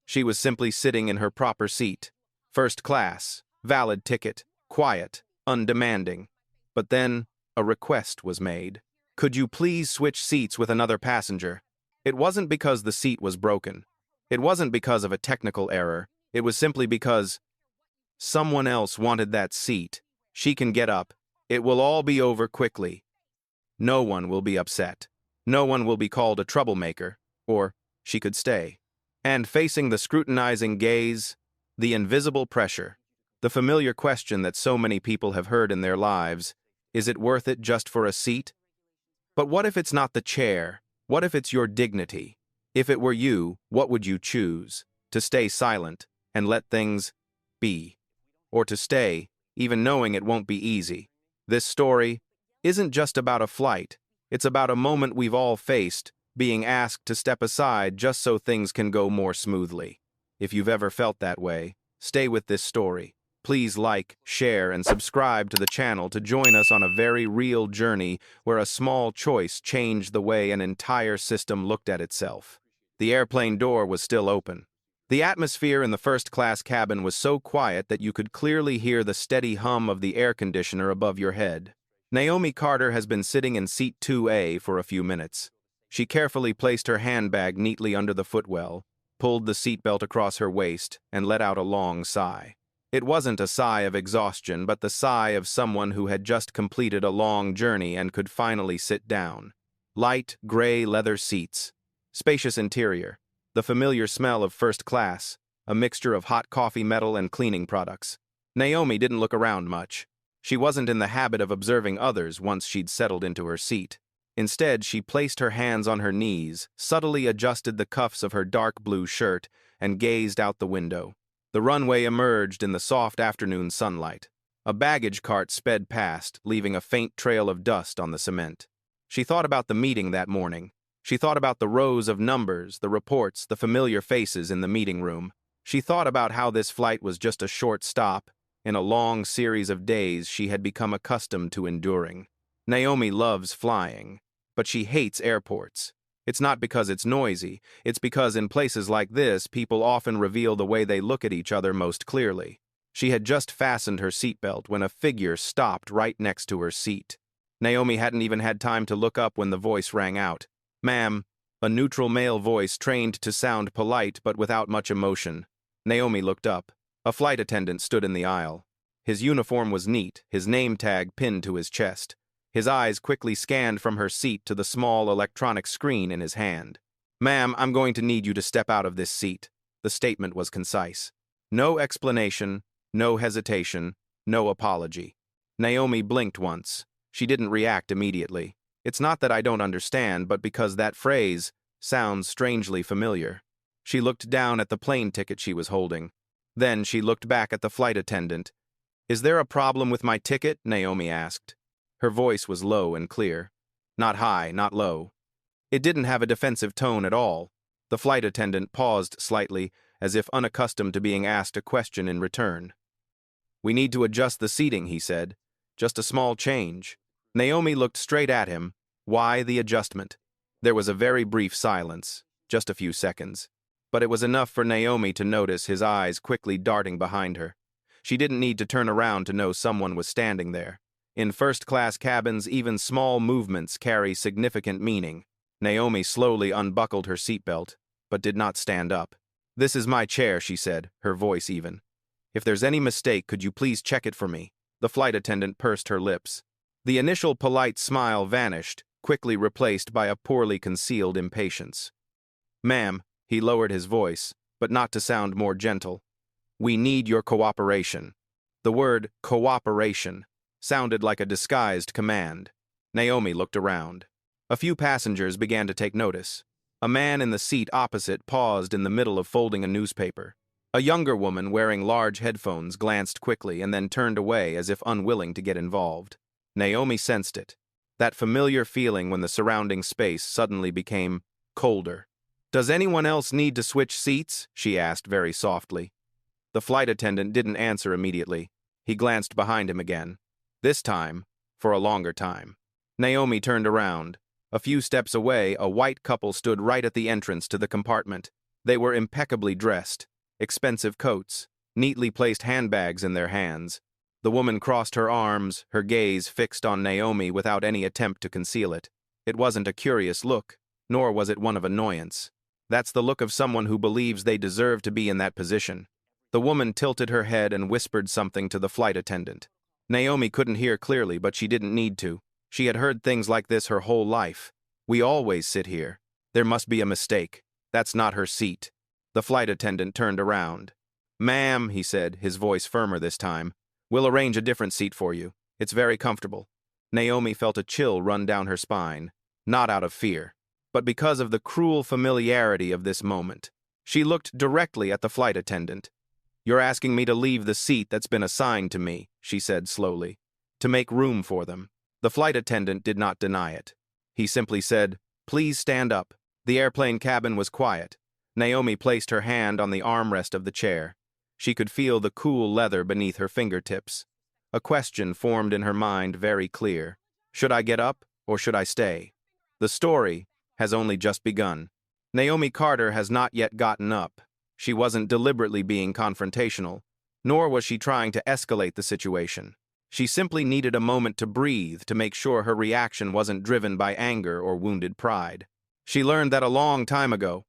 She was simply sitting in her proper seat. First class, valid ticket, quiet, undemanding. But then, a request was made. Could you please switch seats with another passenger? It wasn't because the seat was broken. It wasn't because of a technical error. It was simply because someone else wanted that seat. She can get up. It will all be over quickly. No one will be upset. No one will be called a troublemaker. Or she could stay. And facing the scrutinizing gaze, the invisible pressure, the familiar question that so many people have heard in their lives, is it worth it just for a seat? But what if it's not the chair? What if it's your dignity? If it were you, what would you choose? To stay silent and let things be? Or to stay, even knowing it won't be easy? This story isn't just about a flight. It's about a moment we've all faced, being asked to step aside just so things can go more smoothly. If you've ever felt that way, stay with this story. Please like, share, and subscribe to the channel to join us on a very real journey where a small choice changed the way an entire system looked at itself. The airplane door was still open. The atmosphere in the first-class cabin was so quiet that you could clearly hear the steady hum of the air conditioner above your head. Naomi Carter has been sitting in seat 2A for a few minutes. She carefully placed her handbag neatly under the footwell, pulled the seatbelt across her waist, and let out a long sigh. It wasn't a sigh of exhaustion, but the sigh of someone who had just completed a long journey and could finally sit down. Light, gray leather seats, spacious interior, the familiar smell of first class, a mixture of hot coffee metal and cleaning products. Naomi didn't look around much. She wasn't in the habit of observing others once she'd settled into her seat. Instead, she placed her hands on her knees, subtly adjusted the cuffs of her dark blue shirt, and gazed out the window. The runway emerged in the soft afternoon sunlight. A baggage cart sped past, leaving a faint trail of dust on the cement. She thought about the meeting that morning. She thought about the rows of numbers, the reports, the familiar faces in the meeting room. She thought about how this flight was just a short stop in a long series of days she had become accustomed to enduring. Naomi loves flying, but she hates airports. It's not because it's noisy, it's because in places like this, people often reveal the way they look at each other most clearly. She had just fastened her seatbelt when a figure stopped right next to her seat. Naomi hadn't even had time to look up when the voice rang out. "Ma'am," a neutral male voice trained to sound polite but without much emotion. Naomi looked up. A flight attendant stood in the aisle. His uniform was neat, his name tag pinned to his chest. His eyes quickly scanned from her seat to the small electronic screen in his hand. "Ma'am, I'm going to need you to step out of this seat." The statement was concise. No explanation, no hesitation, no apology. Naomi blinked once. She didn't react immediately. It's not that I don't understand, but because that phrase sounds strangely familiar. She looked down at the plane ticket she was holding. Then she looked back at the flight attendant. "Is there a problem with my ticket?" Naomi asked. Her voice was low and clear. Not high, not low. It didn't have a defensive tone at all. The flight attendant paused slightly, as if unaccustomed to being asked a question in return. "We need to adjust the seating," he said. "Just a small change." Naomi looked straight at him. Why the adjustment? There was a very brief silence, just a few seconds. But it was enough for Naomi to notice his eyes quickly darting behind her. She didn't need to turn around to know someone was standing there. In first-class cabins, even small movements carry significant meaning. Naomi slowly unbuckled her seatbelt, but did not stand up. "This is my chair," she said, her voice even. "If there's any mistake, could you please check it for me?" The flight attendant pursed her lips. The initial polite smile vanished, quickly replaced by a poorly concealed impatience. "Ma'am," he lowered his voice, but not to sound more gentle. "We need your cooperation." The word cooperation sounded like a disguised command. Naomi looked around. A few passengers began to take notice. A man in the seat opposite paused in the middle of folding a newspaper. A younger woman wearing large headphones glanced quickly and then turned away as if unwilling to get involved. Naomi sensed it. That familiar feeling when the surrounding space suddenly became colder. "Does anyone else need to switch seats?" she asked very softly. The flight attendant didn't answer immediately. He glanced behind him again. This time, for a longer time. Naomi turned around. A few steps away, a white couple stood right at the entrance to the compartment. They were impeccably dressed, expensive coats, neatly placed handbags in their hands. The woman crossed her arms, her gaze fixed on Naomi without any attempt to conceal it. It wasn't a curious look, nor was it one of annoyance. That's the look of someone who believes they deserve to be in that position. The woman tilted her head and whispered something to the flight attendant. Naomi couldn't hear clearly, but she didn't need to. She had heard things like this her whole life. "We always sit here. There must be a mistake. That's not her seat." The flight attendant turned around. "Ma'am," he said, his voice firmer this time, "we'll arrange a different seat for you. It's very comfortable." Naomi felt a chill run down her spine, not out of fear, but because of the cruel familiarity of this moment. She looked directly at the flight attendant. "You're asking me to leave the seat that's been assigned to me," she said slowly, "to make room for them." The flight attendant did not deny it. He simply said, "Please stand up." The airplane cabin was quiet. Naomi placed her hand on the armrest of the chair. She could feel the cool leather beneath her fingertips. A question formed in her mind very clear. Should I get up or should I stay? The story has only just begun. Naomi Carter has not yet gotten up. She wasn't deliberately being confrontational, nor was she trying to escalate the situation. She simply needed a moment to breathe to make sure her reaction wasn't driven by anger or wounded pride. She learned that a long time ago.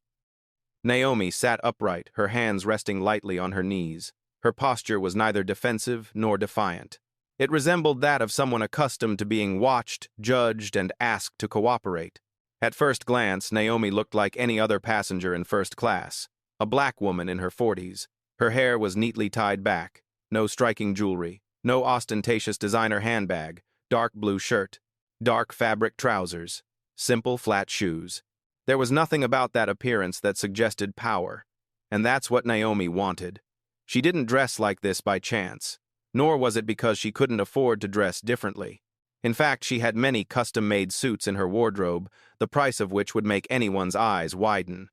Naomi sat upright, her hands resting lightly on her knees. Her posture was neither defensive nor defiant. It resembled that of someone accustomed to being watched, judged, and asked to cooperate. At first glance, Naomi looked like any other passenger in first class, a black woman in her 40s. Her hair was neatly tied back, no striking jewelry, no ostentatious designer handbag, dark blue shirt, dark fabric trousers, simple flat shoes. There was nothing about that appearance that suggested power, and that's what Naomi wanted. She didn't dress like this by chance, nor was it because she couldn't afford to dress differently. In fact, she had many custom-made suits in her wardrobe, the price of which would make anyone's eyes widen.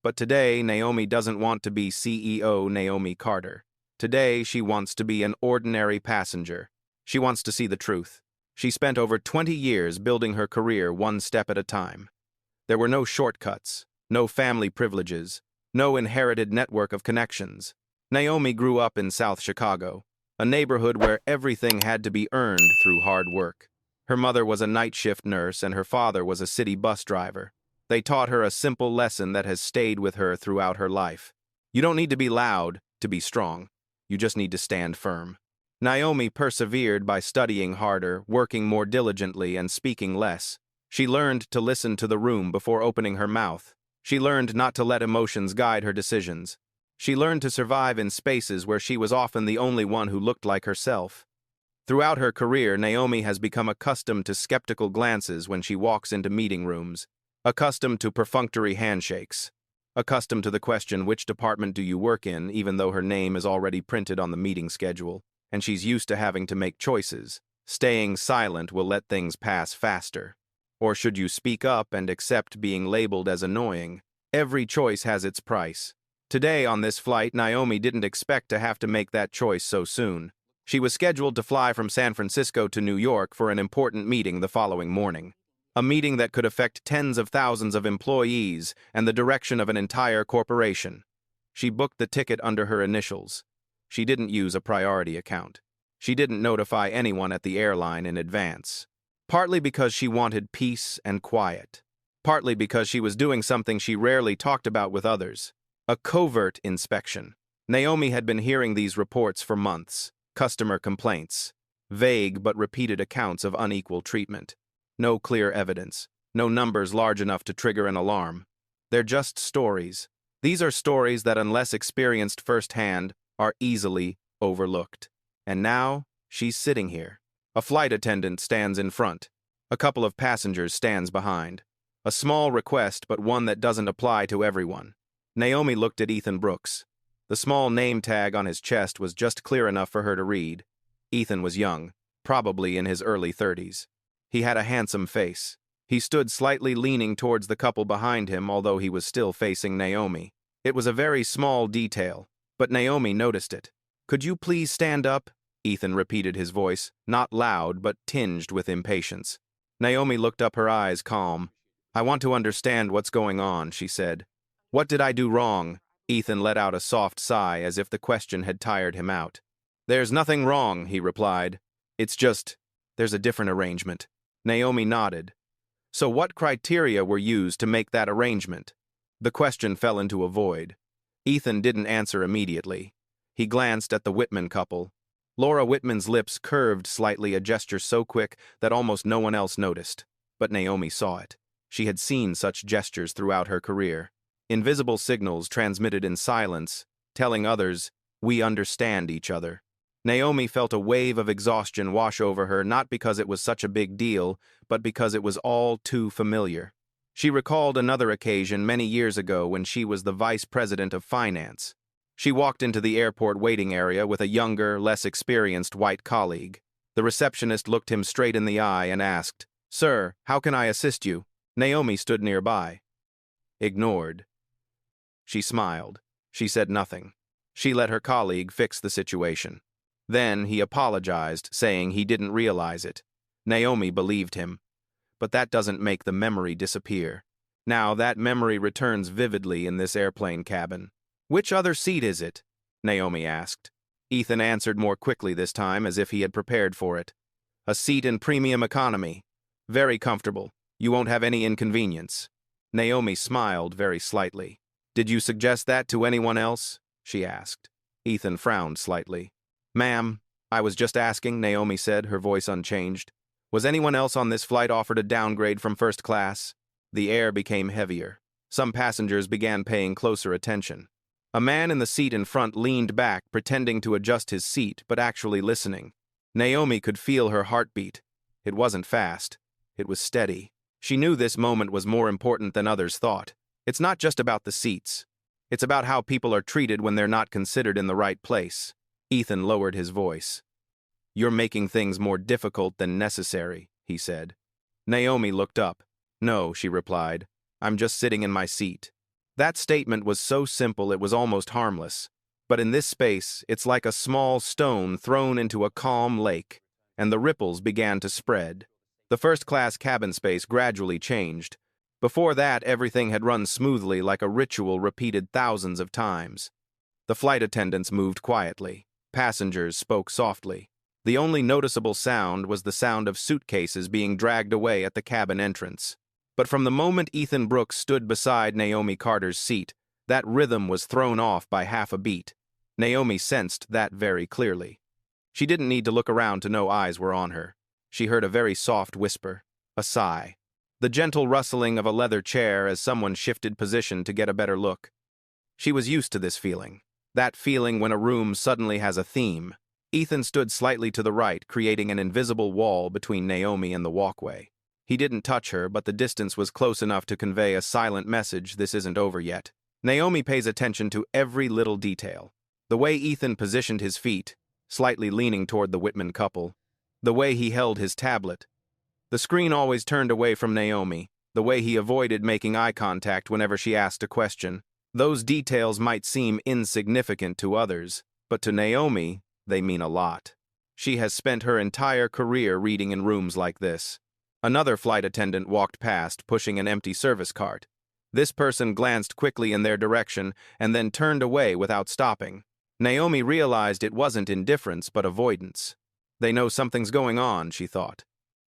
But today, Naomi doesn't want to be CEO Naomi Carter. Today, she wants to be an ordinary passenger. She wants to see the truth. She spent over 20 years building her career one step at a time. There were no shortcuts, no family privileges, no inherited network of connections. Naomi grew up in South Chicago, a neighborhood where everything had to be earned through hard work. Her mother was a night shift nurse and her father was a city bus driver. They taught her a simple lesson that has stayed with her throughout her life. You don't need to be loud to be strong. You just need to stand firm. Naomi persevered by studying harder, working more diligently, and speaking less. She learned to listen to the room before opening her mouth. She learned not to let emotions guide her decisions. She learned to survive in spaces where she was often the only one who looked like herself. Throughout her career, Naomi has become accustomed to skeptical glances when she walks into meeting rooms, accustomed to perfunctory handshakes, accustomed to the question, "Which department do you work in?" even though her name is already printed on the meeting schedule, and she's used to having to make choices. Staying silent will let things pass faster. Or should you speak up and accept being labeled as annoying? Every choice has its price. Today on this flight, Naomi didn't expect to have to make that choice so soon. She was scheduled to fly from San Francisco to New York for an important meeting the following morning. A meeting that could affect tens of thousands of employees and the direction of an entire corporation. She booked the ticket under her initials. She didn't use a priority account. She didn't notify anyone at the airline in advance. Partly because she wanted peace and quiet. Partly because she was doing something she rarely talked about with others. A covert inspection. Naomi had been hearing these reports for months. Customer complaints. Vague but repeated accounts of unequal treatment. No clear evidence. No numbers large enough to trigger an alarm. They're just stories. These are stories that, unless experienced firsthand, are easily overlooked. And now, she's sitting here. A flight attendant stands in front. A couple of passengers stands behind. A small request, but one that doesn't apply to everyone. Naomi looked at Ethan Brooks. The small name tag on his chest was just clear enough for her to read. Ethan was young, probably in his early 30s. He had a handsome face. He stood slightly leaning towards the couple behind him, although he was still facing Naomi. It was a very small detail, but Naomi noticed it. "Could you please stand up?" Ethan repeated, his voice, not loud but tinged with impatience. Naomi looked up, her eyes calm. "I want to understand what's going on," she said. What did I do wrong? Ethan let out a soft sigh as if the question had tired him out. There's nothing wrong, he replied. It's just, there's a different arrangement. Naomi nodded. So what criteria were used to make that arrangement? The question fell into a void. Ethan didn't answer immediately. He glanced at the Whitman couple. Laura Whitman's lips curved slightly, a gesture so quick that almost no one else noticed. But Naomi saw it. She had seen such gestures throughout her career. Invisible signals transmitted in silence, telling others, we understand each other. Naomi felt a wave of exhaustion wash over her, not because it was such a big deal, but because it was all too familiar. She recalled another occasion many years ago when she was the vice president of finance. She walked into the airport waiting area with a younger, less experienced white colleague. The receptionist looked him straight in the eye and asked, "Sir, how can I assist you?" Naomi stood nearby. Ignored. She smiled. She said nothing. She let her colleague fix the situation. Then he apologized, saying he didn't realize it. Naomi believed him. But that doesn't make the memory disappear. Now that memory returns vividly in this airplane cabin. Which other seat is it? Naomi asked. Ethan answered more quickly this time, as if he had prepared for it. A seat in premium economy. Very comfortable. You won't have any inconvenience. Naomi smiled very slightly. Did you suggest that to anyone else? She asked. Ethan frowned slightly. Ma'am, I was just asking, Naomi said, her voice unchanged. Was anyone else on this flight offered a downgrade from first class? The air became heavier. Some passengers began paying closer attention. A man in the seat in front leaned back, pretending to adjust his seat, but actually listening. Naomi could feel her heartbeat. It wasn't fast. It was steady. She knew this moment was more important than others thought. It's not just about the seats. It's about how people are treated when they're not considered in the right place. Ethan lowered his voice. You're making things more difficult than necessary, he said. Naomi looked up. No, she replied. I'm just sitting in my seat. That statement was so simple it was almost harmless. But in this space, it's like a small stone thrown into a calm lake, and the ripples began to spread. The first-class cabin space gradually changed. Before that, everything had run smoothly like a ritual repeated thousands of times. The flight attendants moved quietly. Passengers spoke softly. The only noticeable sound was the sound of suitcases being dragged away at the cabin entrance. But from the moment Ethan Brooks stood beside Naomi Carter's seat, that rhythm was thrown off by half a beat. Naomi sensed that very clearly. She didn't need to look around to know eyes were on her. She heard a very soft whisper, a sigh, the gentle rustling of a leather chair as someone shifted position to get a better look. She was used to this feeling. That feeling when a room suddenly has a theme. Ethan stood slightly to the right, creating an invisible wall between Naomi and the walkway. He didn't touch her, but the distance was close enough to convey a silent message: this isn't over yet. Naomi pays attention to every little detail. The way Ethan positioned his feet, slightly leaning toward the Whitman couple. The way he held his tablet. The screen always turned away from Naomi. The way he avoided making eye contact whenever she asked a question. Those details might seem insignificant to others, but to Naomi, they mean a lot. She has spent her entire career reading in rooms like this. Another flight attendant walked past, pushing an empty service cart. This person glanced quickly in their direction and then turned away without stopping. Naomi realized it wasn't indifference but avoidance. They know something's going on, she thought.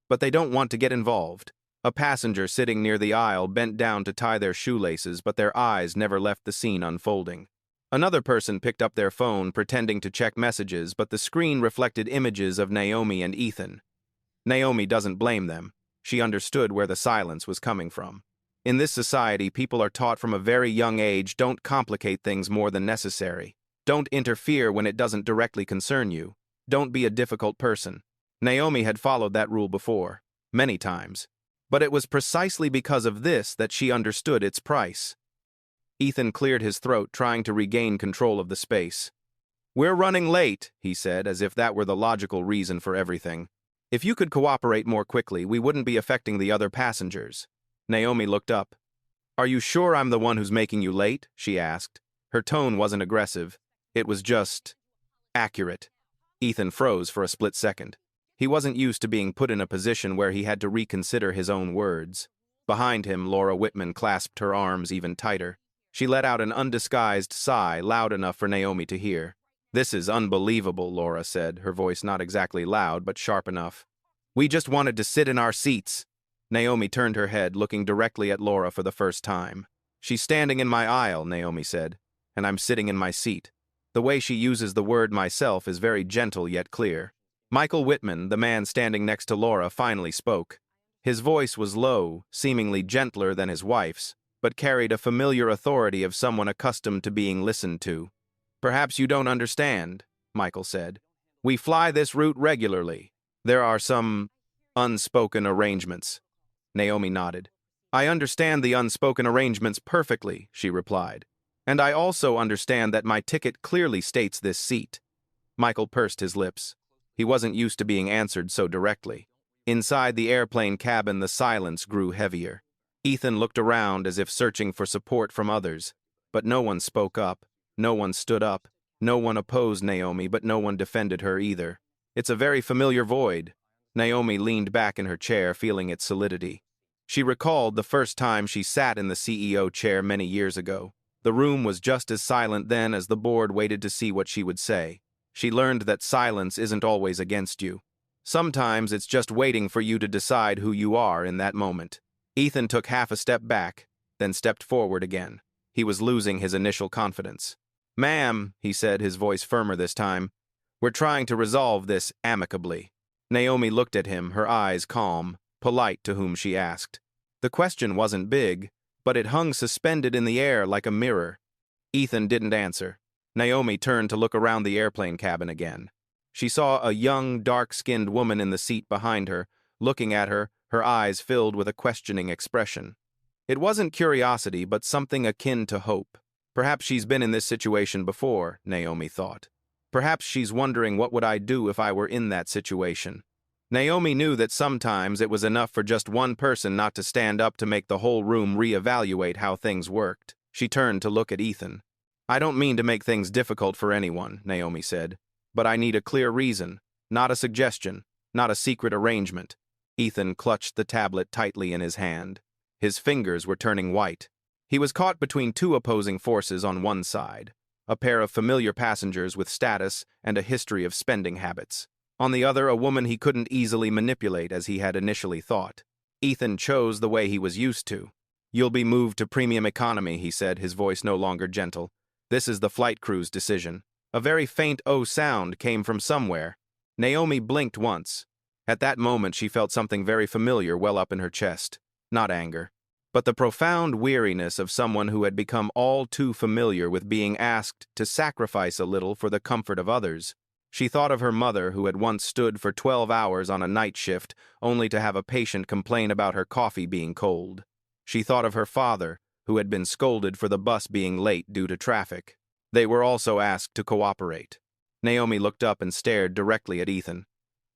But they don't want to get involved. A passenger sitting near the aisle bent down to tie their shoelaces, but their eyes never left the scene unfolding. Another person picked up their phone, pretending to check messages, but the screen reflected images of Naomi and Ethan. Naomi doesn't blame them. She understood where the silence was coming from. In this society, people are taught from a very young age, don't complicate things more than necessary. Don't interfere when it doesn't directly concern you. Don't be a difficult person. Naomi had followed that rule before, many times. But it was precisely because of this that she understood its price. Ethan cleared his throat, trying to regain control of the space. We're running late, he said, as if that were the logical reason for everything. If you could cooperate more quickly, we wouldn't be affecting the other passengers. Naomi looked up. Are you sure I'm the one who's making you late? She asked. Her tone wasn't aggressive. It was just accurate. Ethan froze for a split second. He wasn't used to being put in a position where he had to reconsider his own words. Behind him, Laura Whitman clasped her arms even tighter. She let out an undisguised sigh loud enough for Naomi to hear. "This is unbelievable," Laura said, her voice not exactly loud but sharp enough. "We just wanted to sit in our seats." Naomi turned her head, looking directly at Laura for the first time. "She's standing in my aisle," Naomi said, "and I'm sitting in my seat." The way she uses the word myself is very gentle yet clear. Michael Whitman, the man standing next to Laura, finally spoke. His voice was low, seemingly gentler than his wife's, but carried a familiar authority of someone accustomed to being listened to. "Perhaps you don't understand," Michael said. "We fly this route regularly. There are some unspoken arrangements." Naomi nodded. "I understand the unspoken arrangements perfectly," she replied. "And I also understand that my ticket clearly states this seat." Michael pursed his lips. He wasn't used to being answered so directly. Inside the airplane cabin, the silence grew heavier. Ethan looked around as if searching for support from others, but no one spoke up, no one stood up, no one opposed Naomi, but no one defended her either. "It's a very familiar void." Naomi leaned back in her chair, feeling its solidity. She recalled the first time she sat in the CEO chair many years ago. The room was just as silent then as the board waited to see what she would say. She learned that silence isn't always against you. Sometimes it's just waiting for you to decide who you are in that moment. Ethan took half a step back, then stepped forward again. He was losing his initial confidence. "Ma'am," he said, his voice firmer this time, "we're trying to resolve this amicably." Naomi looked at him, her eyes calm, polite to whom she asked. The question wasn't big, but it hung suspended in the air like a mirror. Ethan didn't answer. Naomi turned to look around the airplane cabin again. She saw a young, dark-skinned woman in the seat behind her, looking at her, her eyes filled with a questioning expression. It wasn't curiosity, but something akin to hope. Perhaps she's been in this situation before, Naomi thought. Perhaps she's wondering what would I do if I were in that situation. Naomi knew that sometimes it was enough for just one person not to stand up to make the whole room reevaluate how things worked. She turned to look at Ethan. "I don't mean to make things difficult for anyone," Naomi said, "but I need a clear reason, not a suggestion, not a secret arrangement." Ethan clutched the tablet tightly in his hand. His fingers were turning white. He was caught between two opposing forces on one side, a pair of familiar passengers with status and a history of spending habits. On the other, a woman he couldn't easily manipulate as he had initially thought. Ethan chose the way he was used to. "You'll be moved to premium economy," he said, his voice no longer gentle. "This is the flight crew's decision." A very faint "oh" sound came from somewhere. Naomi blinked once. At that moment, she felt something very familiar well up in her chest. Not anger, but the profound weariness of someone who had become all too familiar with being asked to sacrifice a little for the comfort of others. She thought of her mother, who had once stood for 12 hours on a night shift, only to have a patient complain about her coffee being cold. She thought of her father, who had been scolded for the bus being late due to traffic. They were also asked to cooperate. Naomi looked up and stared directly at Ethan.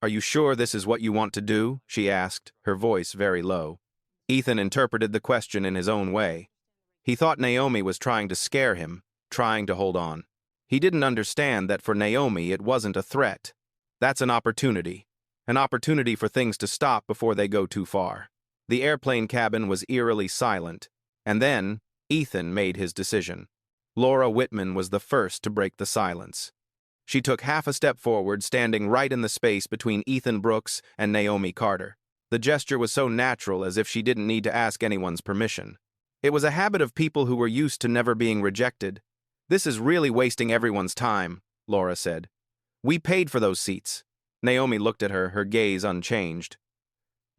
"Are you sure this is what you want to do?" she asked, her voice very low. Ethan interpreted the question in his own way. He thought Naomi was trying to scare him, trying to hold on. He didn't understand that for Naomi it wasn't a threat. That's an opportunity for things to stop before they go too far. The airplane cabin was eerily silent, and then Ethan made his decision. Laura Whitman was the first to break the silence. She took half a step forward, standing right in the space between Ethan Brooks and Naomi Carter. The gesture was so natural, as if she didn't need to ask anyone's permission. It was a habit of people who were used to never being rejected. "This is really wasting everyone's time," Laura said. "We paid for those seats." Naomi looked at her, her gaze unchanged.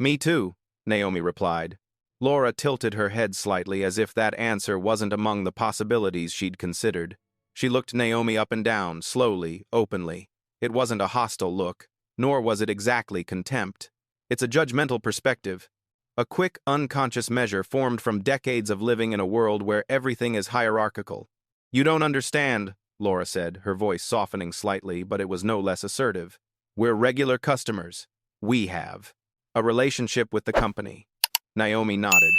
"Me too," Naomi replied. Laura tilted her head slightly, as if that answer wasn't among the possibilities she'd considered. She looked Naomi up and down, slowly, openly. It wasn't a hostile look, nor was it exactly contempt. It's a judgmental perspective, a quick, unconscious measure formed from decades of living in a world where everything is hierarchical. "You don't understand," Laura said, her voice softening slightly, but it was no less assertive. "We're regular customers. We have a relationship with the company." Naomi nodded.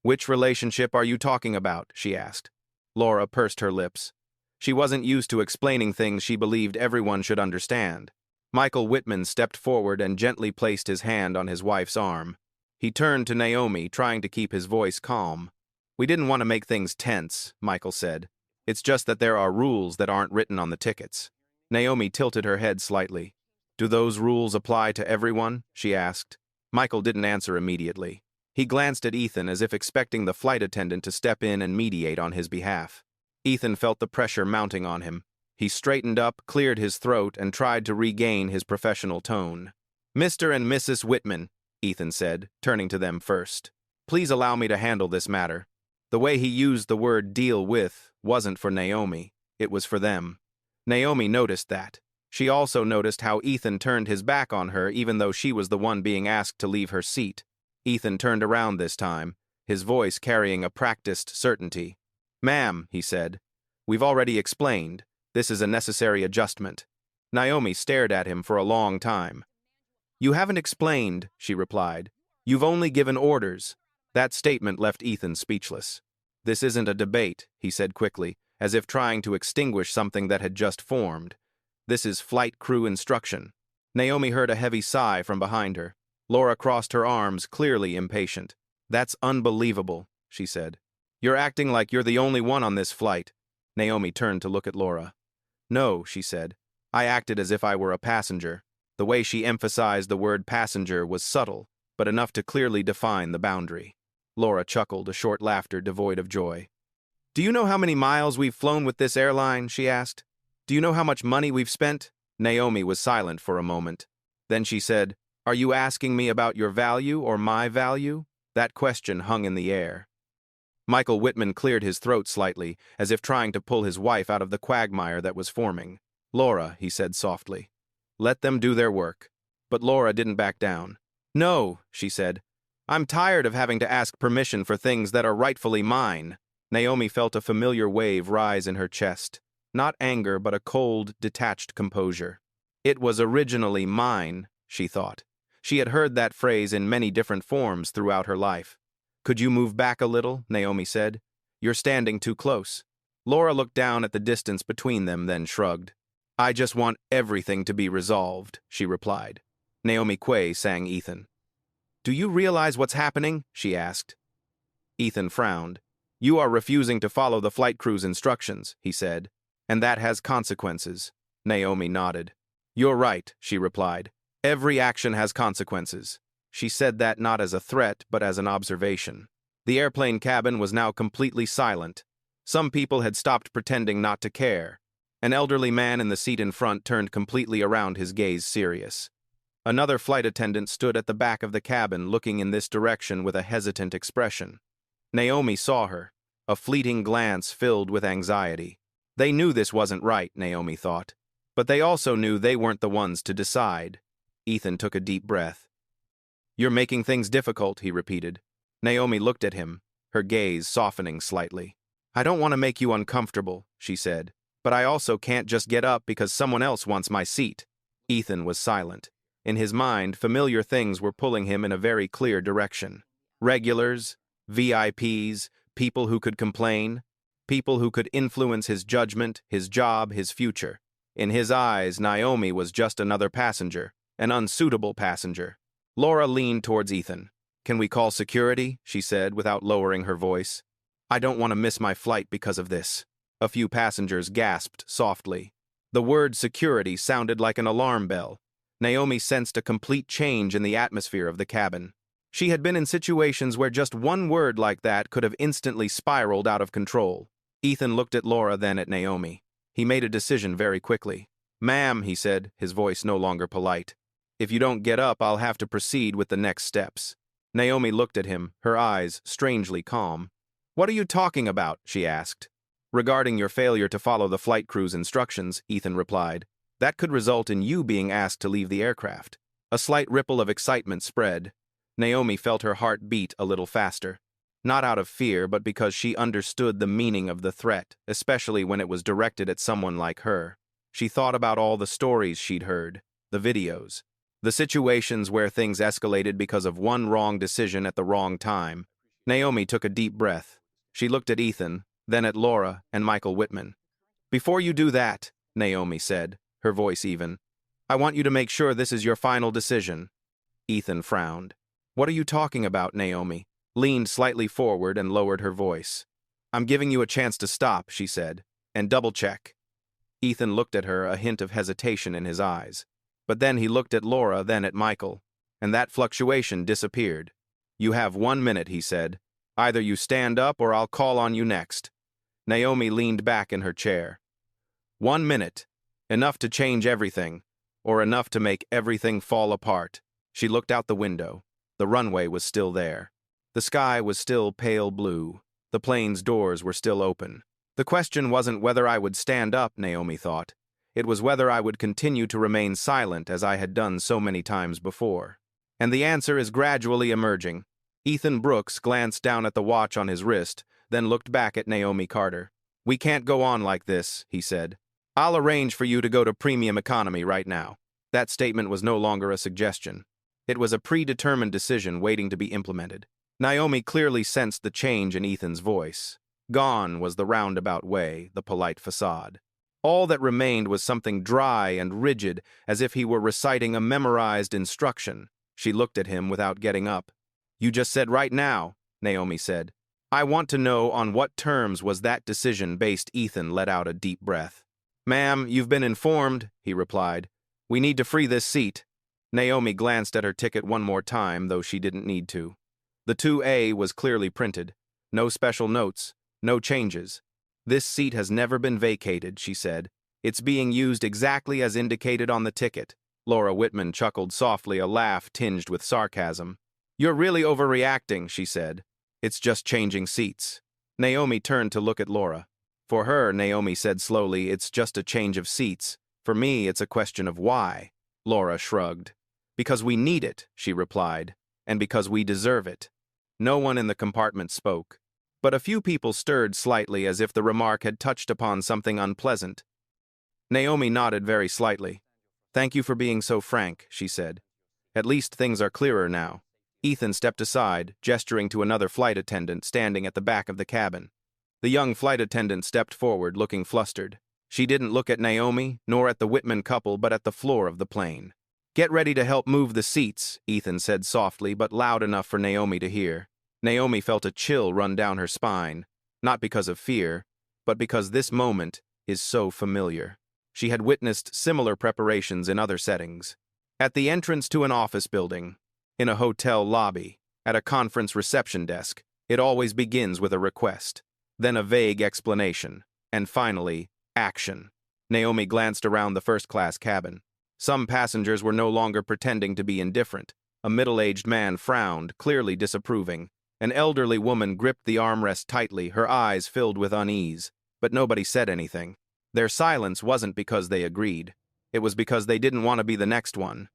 "Which relationship are you talking about?" she asked. Laura pursed her lips. She wasn't used to explaining things she believed everyone should understand. Michael Whitman stepped forward and gently placed his hand on his wife's arm. He turned to Naomi, trying to keep his voice calm. We didn't want to make things tense, Michael said. It's just that there are rules that aren't written on the tickets. Naomi tilted her head slightly. Do those rules apply to everyone? She asked. Michael didn't answer immediately. He glanced at Ethan as if expecting the flight attendant to step in and mediate on his behalf. Ethan felt the pressure mounting on him. He straightened up, cleared his throat, and tried to regain his professional tone. Mr. and Mrs. Whitman, Ethan said, turning to them first. Please allow me to handle this matter. The way he used the word deal with wasn't for Naomi, it was for them. Naomi noticed that. She also noticed how Ethan turned his back on her even though she was the one being asked to leave her seat. Ethan turned around this time, his voice carrying a practiced certainty. Ma'am, he said, we've already explained. This is a necessary adjustment. Naomi stared at him for a long time. You haven't explained, she replied. You've only given orders. That statement left Ethan speechless. This isn't a debate, he said quickly, as if trying to extinguish something that had just formed. This is flight crew instruction. Naomi heard a heavy sigh from behind her. Laura crossed her arms, clearly impatient. That's unbelievable, she said. You're acting like you're the only one on this flight. Naomi turned to look at Laura. No, she said. I acted as if I were a passenger. The way she emphasized the word passenger was subtle, but enough to clearly define the boundary. Laura chuckled, a short laughter devoid of joy. Do you know how many miles we've flown with this airline? She asked. Do you know how much money we've spent? Naomi was silent for a moment. Then she said, Are you asking me about your value or my value? That question hung in the air. Michael Whitman cleared his throat slightly, as if trying to pull his wife out of the quagmire that was forming. Laura, he said softly. Let them do their work. But Laura didn't back down. No, she said. I'm tired of having to ask permission for things that are rightfully mine. Naomi felt a familiar wave rise in her chest. Not anger, but a cold, detached composure. It was originally mine, she thought. She had heard that phrase in many different forms throughout her life. Could you move back a little? Naomi said. You're standing too close. Laura looked down at the distance between them, then shrugged. I just want everything to be resolved, she replied. Naomi Quay sang Ethan. Do you realize what's happening? She asked. Ethan frowned. You are refusing to follow the flight crew's instructions, he said. And that has consequences. Naomi nodded. You're right, she replied. Every action has consequences. She said that not as a threat, but as an observation. The airplane cabin was now completely silent. Some people had stopped pretending not to care. An elderly man in the seat in front turned completely around, his gaze serious. Another flight attendant stood at the back of the cabin, looking in this direction with a hesitant expression. Naomi saw her, a fleeting glance filled with anxiety. They knew this wasn't right, Naomi thought. But they also knew they weren't the ones to decide. Ethan took a deep breath. You're making things difficult, he repeated. Naomi looked at him, her gaze softening slightly. I don't want to make you uncomfortable, she said, but I also can't just get up because someone else wants my seat. Ethan was silent. In his mind, familiar things were pulling him in a very clear direction. Regulars, VIPs, people who could complain, people who could influence his judgment, his job, his future. In his eyes, Naomi was just another passenger, an unsuitable passenger. Laura leaned towards Ethan. Can we call security? She said, without lowering her voice. I don't want to miss my flight because of this. A few passengers gasped softly. The word security sounded like an alarm bell. Naomi sensed a complete change in the atmosphere of the cabin. She had been in situations where just one word like that could have instantly spiraled out of control. Ethan looked at Laura, then at Naomi. He made a decision very quickly. Ma'am, he said, his voice no longer polite. If you don't get up, I'll have to proceed with the next steps. Naomi looked at him, her eyes strangely calm. What are you talking about? She asked. Regarding your failure to follow the flight crew's instructions, Ethan replied. That could result in you being asked to leave the aircraft. A slight ripple of excitement spread. Naomi felt her heart beat a little faster. Not out of fear, but because she understood the meaning of the threat, especially when it was directed at someone like her. She thought about all the stories she'd heard, the videos, the situations where things escalated because of one wrong decision at the wrong time. Naomi took a deep breath. She looked at Ethan, then at Laura and Michael Whitman. Before you do that, Naomi said, her voice even, I want you to make sure this is your final decision. Ethan frowned. What are you talking about, Naomi? leaned slightly forward and lowered her voice. "I'm giving you a chance to stop," she said, "and double-check." Ethan looked at her, a hint of hesitation in his eyes. But then he looked at Laura, then at Michael, and that fluctuation disappeared. "You have 1 minute," he said. "Either you stand up or I'll call on you next." Naomi leaned back in her chair. 1 minute. Enough to change everything, or enough to make everything fall apart. She looked out the window. The runway was still there. The sky was still pale blue. The plane's doors were still open. The question wasn't whether I would stand up, Naomi thought. It was whether I would continue to remain silent as I had done so many times before. And the answer is gradually emerging. Ethan Brooks glanced down at the watch on his wrist, then looked back at Naomi Carter. "We can't go on like this," he said. "I'll arrange for you to go to premium economy right now." That statement was no longer a suggestion. It was a predetermined decision waiting to be implemented. Naomi clearly sensed the change in Ethan's voice. Gone was the roundabout way, the polite facade. All that remained was something dry and rigid, as if he were reciting a memorized instruction. She looked at him without getting up. "You just said right now," Naomi said. "I want to know on what terms was that decision based." Ethan let out a deep breath. "Ma'am, you've been informed," he replied. "We need to free this seat." Naomi glanced at her ticket one more time, though she didn't need to. The 2A was clearly printed. No special notes, no changes. "This seat has never been vacated," she said. "It's being used exactly as indicated on the ticket." Laura Whitman chuckled softly, a laugh tinged with sarcasm. "You're really overreacting," she said. "It's just changing seats." Naomi turned to look at Laura. "For her," Naomi said slowly, "it's just a change of seats. For me, it's a question of why." Laura shrugged. "Because we need it," she replied, "and because we deserve it." No one in the compartment spoke, but a few people stirred slightly as if the remark had touched upon something unpleasant. Naomi nodded very slightly. "Thank you for being so frank," she said. "At least things are clearer now." Ethan stepped aside, gesturing to another flight attendant standing at the back of the cabin. The young flight attendant stepped forward, looking flustered. She didn't look at Naomi, nor at the Whitman couple, but at the floor of the plane. "Get ready to help move the seats," Ethan said softly, but loud enough for Naomi to hear. Naomi felt a chill run down her spine, not because of fear, but because this moment is so familiar. She had witnessed similar preparations in other settings. At the entrance to an office building, in a hotel lobby, at a conference reception desk, it always begins with a request, then a vague explanation, and finally, action. Naomi glanced around the first-class cabin. Some passengers were no longer pretending to be indifferent. A middle-aged man frowned, clearly disapproving. An elderly woman gripped the armrest tightly, her eyes filled with unease. But nobody said anything. Their silence wasn't because they agreed. It was because they didn't want to be the next one.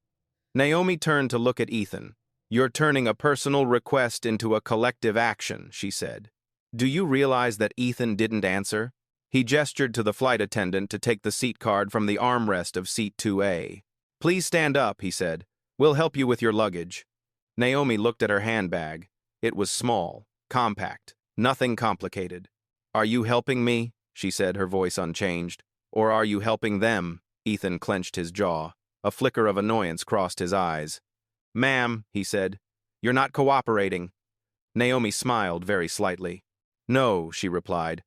Naomi turned to look at Ethan. "You're turning a personal request into a collective action," she said. "Do you realize that?" Ethan didn't answer. He gestured to the flight attendant to take the seat card from the armrest of seat 2A. "Please stand up," he said. "We'll help you with your luggage." Naomi looked at her handbag. It was small, compact, nothing complicated. "Are you helping me?" she said, her voice unchanged. "Or are you helping them?" Ethan clenched his jaw. A flicker of annoyance crossed his eyes. "Ma'am," he said, "you're not cooperating." Naomi smiled very slightly. "No," she replied.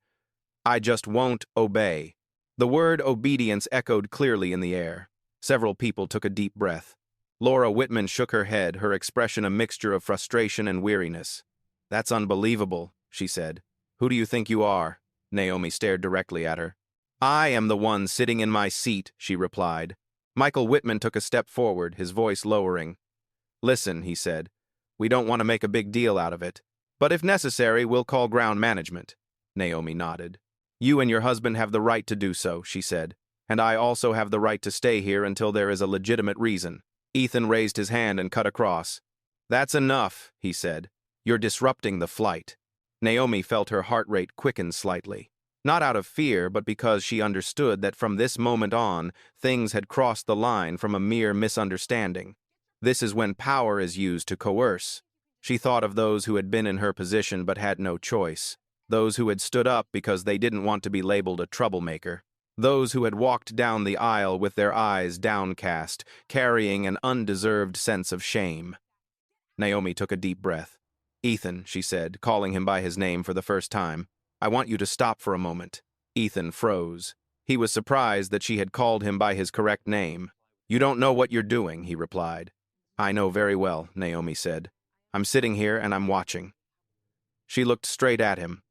"I just won't obey." The word obedience echoed clearly in the air. Several people took a deep breath. Laura Whitman shook her head, her expression a mixture of frustration and weariness. "That's unbelievable," she said. "Who do you think you are?" Naomi stared directly at her. "I am the one sitting in my seat," she replied. Michael Whitman took a step forward, his voice lowering. "Listen," he said, "we don't want to make a big deal out of it. But if necessary, we'll call ground management." Naomi nodded. "You and your husband have the right to do so," she said. "And I also have the right to stay here until there is a legitimate reason." Ethan raised his hand and cut across. "That's enough," he said. "You're disrupting the flight." Naomi felt her heart rate quicken slightly. Not out of fear, but because she understood that from this moment on, things had crossed the line from a mere misunderstanding. This is when power is used to coerce. She thought of those who had been in her position but had no choice. Those who had stood up because they didn't want to be labeled a troublemaker. Those who had walked down the aisle with their eyes downcast, carrying an undeserved sense of shame. Naomi took a deep breath. Ethan, she said, calling him by his name for the first time. I want you to stop for a moment. Ethan froze. He was surprised that she had called him by his correct name. You don't know what you're doing, he replied. I know very well, Naomi said. I'm sitting here and I'm watching. She looked straight at him.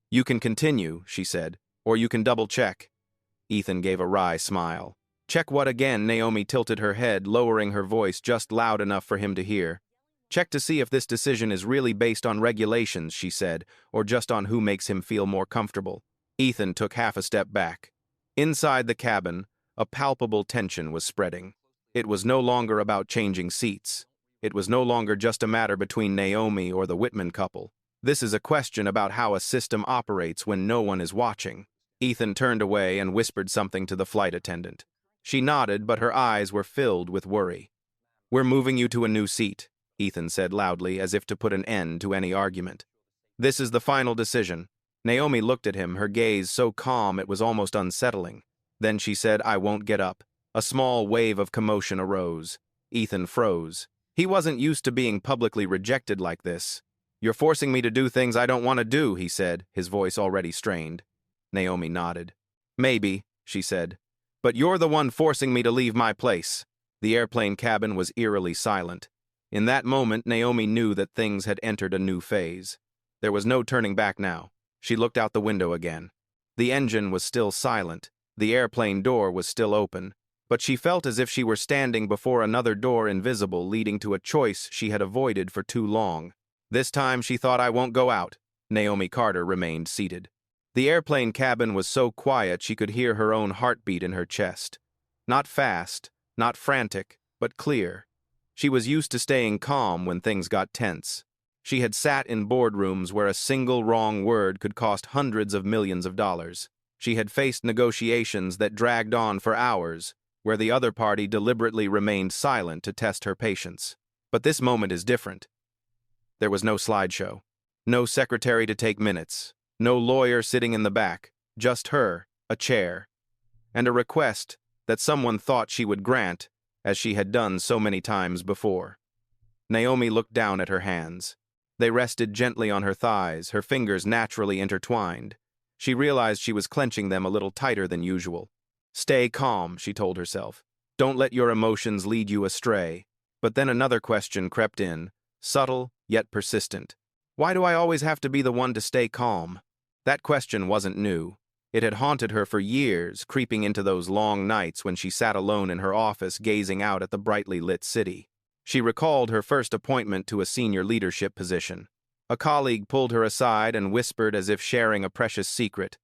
You can continue, she said, or you can double-check. Ethan gave a wry smile. Check what again? Naomi tilted her head, lowering her voice just loud enough for him to hear. Check to see if this decision is really based on regulations, she said, or just on who makes him feel more comfortable. Ethan took half a step back. Inside the cabin, a palpable tension was spreading. It was no longer about changing seats. It was no longer just a matter between Naomi or the Whitman couple. This is a question about how a system operates when no one is watching. Ethan turned away and whispered something to the flight attendant. She nodded, but her eyes were filled with worry. We're moving you to a new seat, Ethan said loudly, as if to put an end to any argument. This is the final decision. Naomi looked at him, her gaze so calm it was almost unsettling. Then she said, I won't get up. A small wave of commotion arose. Ethan froze. He wasn't used to being publicly rejected like this. You're forcing me to do things I don't want to do, he said, his voice already strained. Naomi nodded. Maybe, she said. But you're the one forcing me to leave my place. The airplane cabin was eerily silent. In that moment, Naomi knew that things had entered a new phase. There was no turning back now. She looked out the window again. The engine was still silent. The airplane door was still open. But she felt as if she were standing before another door invisible, leading to a choice she had avoided for too long. This time she thought, I won't go out. Naomi Carter remained seated. The airplane cabin was so quiet she could hear her own heartbeat in her chest. Not fast, not frantic, but clear. She was used to staying calm when things got tense. She had sat in boardrooms where a single wrong word could cost hundreds of millions of dollars. She had faced negotiations that dragged on for hours, where the other party deliberately remained silent to test her patience. But this moment is different. There was no slideshow, no secretary to take minutes, no lawyer sitting in the back, just her, a chair, and a request that someone thought she would grant, as she had done so many times before. Naomi looked down at her hands. They rested gently on her thighs, her fingers naturally intertwined. She realized she was clenching them a little tighter than usual. Stay calm, she told herself. Don't let your emotions lead you astray. But then another question crept in, subtle yet persistent. Why do I always have to be the one to stay calm? That question wasn't new. It had haunted her for years, creeping into those long nights when she sat alone in her office gazing out at the brightly lit city. She recalled her first appointment to a senior leadership position. A colleague pulled her aside and whispered as if sharing a precious secret.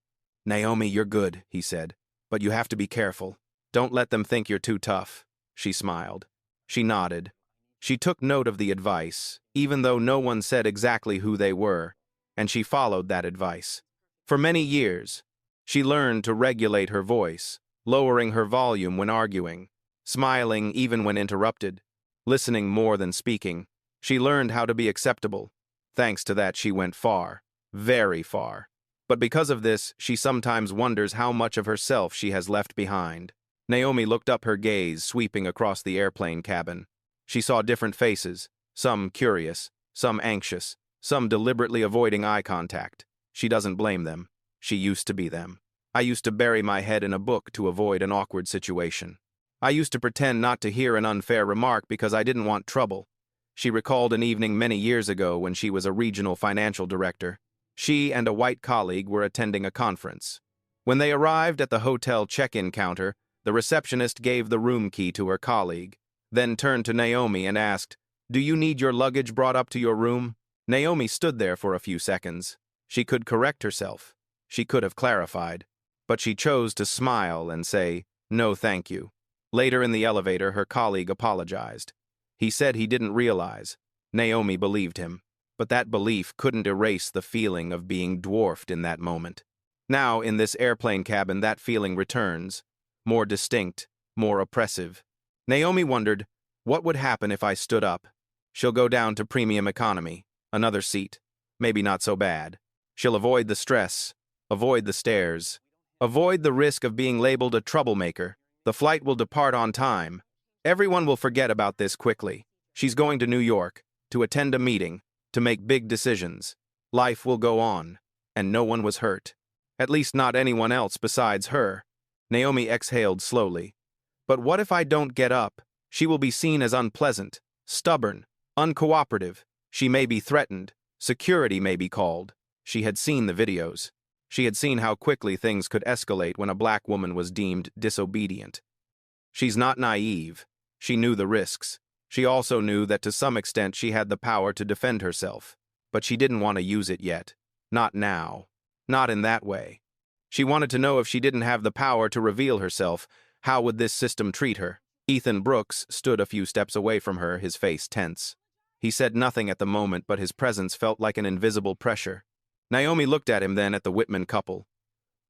Naomi, you're good, he said, but you have to be careful. Don't let them think you're too tough. She smiled. She nodded. She took note of the advice, even though no one said exactly who they were, and she followed that advice. For many years, she learned to regulate her voice, lowering her volume when arguing, smiling even when interrupted, listening more than speaking. She learned how to be acceptable. Thanks to that, she went far, very far. But because of this, she sometimes wonders how much of herself she has left behind. Naomi looked up, her gaze sweeping across the airplane cabin. She saw different faces, some curious, some anxious, some deliberately avoiding eye contact. She doesn't blame them. She used to be them. I used to bury my head in a book to avoid an awkward situation. I used to pretend not to hear an unfair remark because I didn't want trouble. She recalled an evening many years ago when she was a regional financial director. She and a white colleague were attending a conference. When they arrived at the hotel check-in counter, the receptionist gave the room key to her colleague, then turned to Naomi and asked, "Do you need your luggage brought up to your room?" Naomi stood there for a few seconds. She could correct herself. She could have clarified. But she chose to smile and say, "No, thank you." Later in the elevator, her colleague apologized. He said he didn't realize. Naomi believed him. But that belief couldn't erase the feeling of being dwarfed in that moment. Now, in this airplane cabin, that feeling returns, more distinct, more oppressive. Naomi wondered, what would happen if I stood up? She'll go down to premium economy, another seat. Maybe not so bad. She'll avoid the stress, avoid the stares, avoid the risk of being labeled a troublemaker. The flight will depart on time. Everyone will forget about this quickly. She's going to New York, to attend a meeting, to make big decisions. Life will go on, and no one was hurt. At least not anyone else besides her. Naomi exhaled slowly. But what if I don't get up? She will be seen as unpleasant, stubborn, uncooperative. She may be threatened. Security may be called. She had seen the videos. She had seen how quickly things could escalate when a black woman was deemed disobedient. She's not naive. She knew the risks. She also knew that to some extent she had the power to defend herself. But she didn't want to use it yet. Not now. Not in that way. She wanted to know if she didn't have the power to reveal herself, how would this system treat her? Ethan Brooks stood a few steps away from her, his face tense. He said nothing at the moment, but his presence felt like an invisible pressure. Naomi looked at him then at the Whitman couple.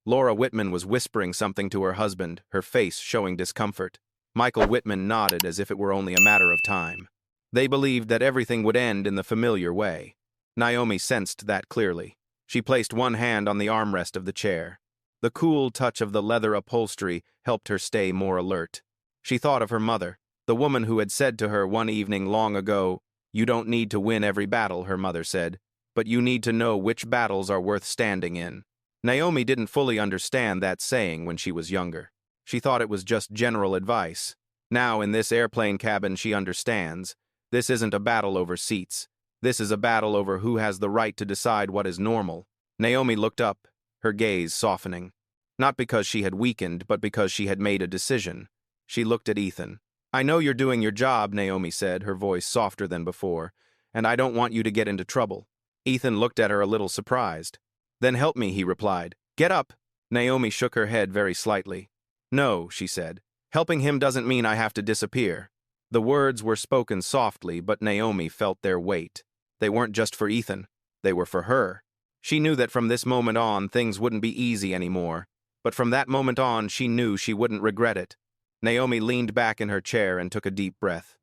Laura Whitman was whispering something to her husband, her face showing discomfort. Michael Whitman nodded as if it were only a matter of time. They believed that everything would end in the familiar way. Naomi sensed that clearly. She placed one hand on the armrest of the chair. The cool touch of the leather upholstery helped her stay more alert. She thought of her mother, the woman who had said to her one evening long ago, "You don't need to win every battle," her mother said, "but you need to know which battles are worth standing in." Naomi didn't fully understand that saying when she was younger. She thought it was just general advice. Now, in this airplane cabin, she understands. This isn't a battle over seats. This is a battle over who has the right to decide what is normal. Naomi looked up, her gaze softening. Not because she had weakened, but because she had made a decision. She looked at Ethan. "I know you're doing your job," Naomi said, her voice softer than before, "and I don't want you to get into trouble." Ethan looked at her a little surprised. "Then help me," he replied. "Get up." Naomi shook her head very slightly. "No," she said. "Helping him doesn't mean I have to disappear." The words were spoken softly, but Naomi felt their weight. They weren't just for Ethan. They were for her. She knew that from this moment on, things wouldn't be easy anymore. But from that moment on, she knew she wouldn't regret it. Naomi leaned back in her chair and took a deep breath.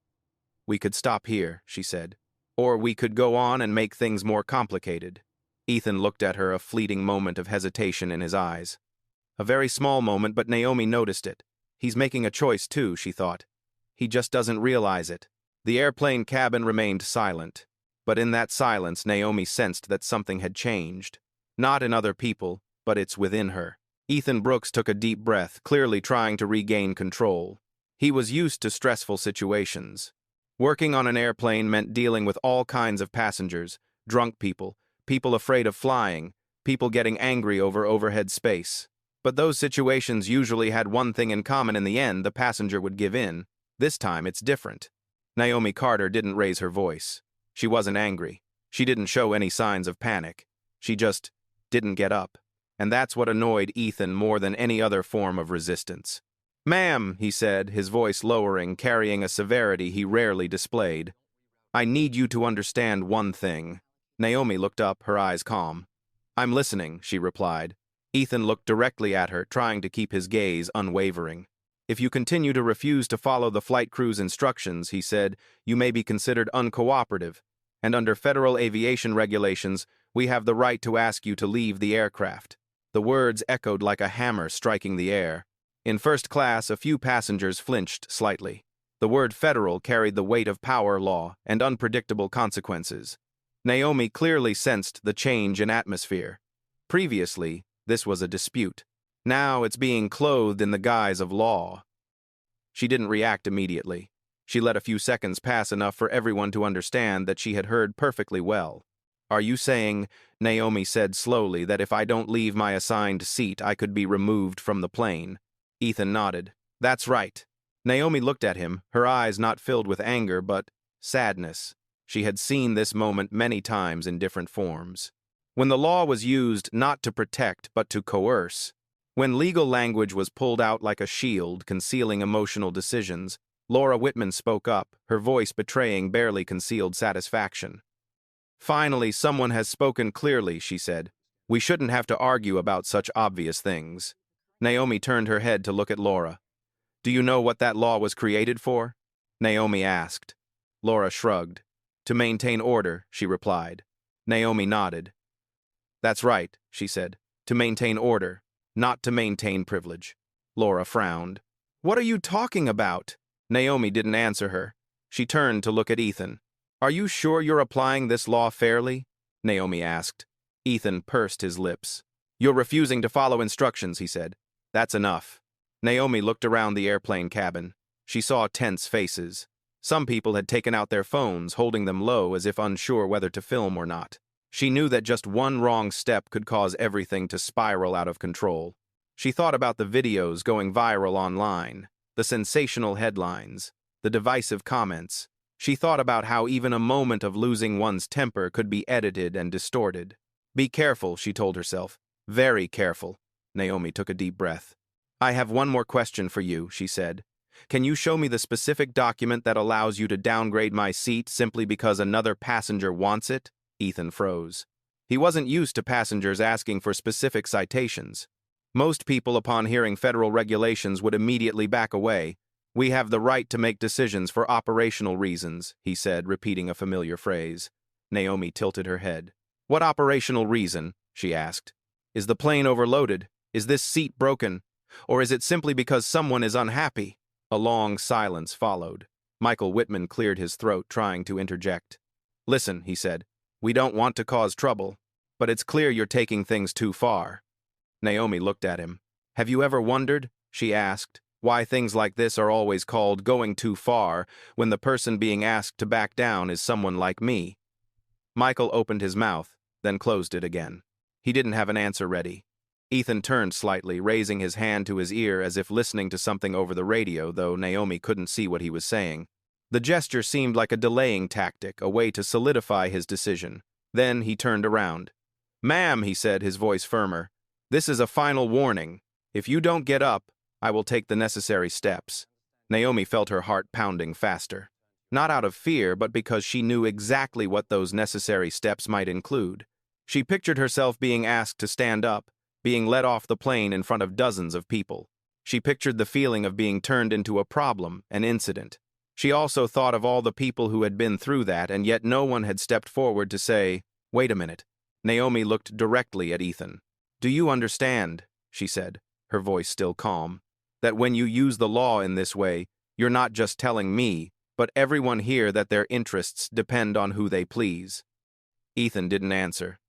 "We could stop here," she said. "Or we could go on and make things more complicated." Ethan looked at her, a fleeting moment of hesitation in his eyes. A very small moment, but Naomi noticed it. He's making a choice too, she thought. He just doesn't realize it. The airplane cabin remained silent. But in that silence, Naomi sensed that something had changed. Not in other people, but it's within her. Ethan Brooks took a deep breath, clearly trying to regain control. He was used to stressful situations. Working on an airplane meant dealing with all kinds of passengers, drunk people, people afraid of flying, people getting angry over overhead space. But those situations usually had one thing in common: in the end, the passenger would give in. This time, it's different. Naomi Carter didn't raise her voice. She wasn't angry. She didn't show any signs of panic. She just didn't get up. And that's what annoyed Ethan more than any other form of resistance. "Ma'am," he said, his voice lowering, carrying a severity he rarely displayed. "I need you to understand one thing." Naomi looked up, her eyes calm. "I'm listening," she replied. Ethan looked directly at her, trying to keep his gaze unwavering. "If you continue to refuse to follow the flight crew's instructions," he said, "you may be considered uncooperative. And under federal aviation regulations, we have the right to ask you to leave the aircraft." The words echoed like a hammer striking the air. In first class, a few passengers flinched slightly. The word federal carried the weight of power law and unpredictable consequences. Naomi clearly sensed the change in atmosphere. Previously, this was a dispute. Now it's being clothed in the guise of law. She didn't react immediately. She let a few seconds pass, enough for everyone to understand that she had heard perfectly well. "Are you saying," Naomi said slowly, "that if I don't leave my assigned seat, I could be removed from the plane?" Ethan nodded. "That's right." Naomi looked at him, her eyes not filled with anger, but sadness. She had seen this moment many times in different forms. When the law was used not to protect but to coerce, when legal language was pulled out like a shield, concealing emotional decisions, Laura Whitman spoke up, her voice betraying barely concealed satisfaction. "Finally, someone has spoken clearly," she said. "We shouldn't have to argue about such obvious things." Naomi turned her head to look at Laura. "Do you know what that law was created for?" Naomi asked. Laura shrugged. "To maintain order," she replied. Naomi nodded. "That's right," she said. "To maintain order, not to maintain privilege." Laura frowned. "What are you talking about?" Naomi didn't answer her. She turned to look at Ethan. Are you sure you're applying this law fairly? Naomi asked. Ethan pursed his lips. You're refusing to follow instructions, he said. That's enough. Naomi looked around the airplane cabin. She saw tense faces. Some people had taken out their phones, holding them low as if unsure whether to film or not. She knew that just one wrong step could cause everything to spiral out of control. She thought about the videos going viral online, the sensational headlines, the divisive comments. She thought about how even a moment of losing one's temper could be edited and distorted. Be careful, she told herself. Very careful. Naomi took a deep breath. I have one more question for you, she said. Can you show me the specific document that allows you to downgrade my seat simply because another passenger wants it? Ethan froze. He wasn't used to passengers asking for specific citations. Most people, upon hearing federal regulations, would immediately back away. We have the right to make decisions for operational reasons, he said, repeating a familiar phrase. Naomi tilted her head. What operational reason? She asked. Is the plane overloaded? Is this seat broken? Or is it simply because someone is unhappy? A long silence followed. Michael Whitman cleared his throat, trying to interject. Listen, he said. We don't want to cause trouble, but it's clear you're taking things too far. Naomi looked at him. Have you ever wondered, she asked, why things like this are always called going too far when the person being asked to back down is someone like me? Michael opened his mouth, then closed it again. He didn't have an answer ready. Ethan turned slightly, raising his hand to his ear as if listening to something over the radio, though Naomi couldn't see what he was saying. The gesture seemed like a delaying tactic, a way to solidify his decision. Then he turned around. Ma'am, he said, his voice firmer, this is a final warning. If you don't get up, I will take the necessary steps. Naomi felt her heart pounding faster. Not out of fear, but because she knew exactly what those necessary steps might include. She pictured herself being asked to stand up, being led off the plane in front of dozens of people. She pictured the feeling of being turned into a problem, an incident. She also thought of all the people who had been through that, and yet no one had stepped forward to say, wait a minute. Naomi looked directly at Ethan. Do you understand, she said, her voice still calm, that when you use the law in this way, you're not just telling me, but everyone here that their interests depend on who they please? Ethan didn't answer.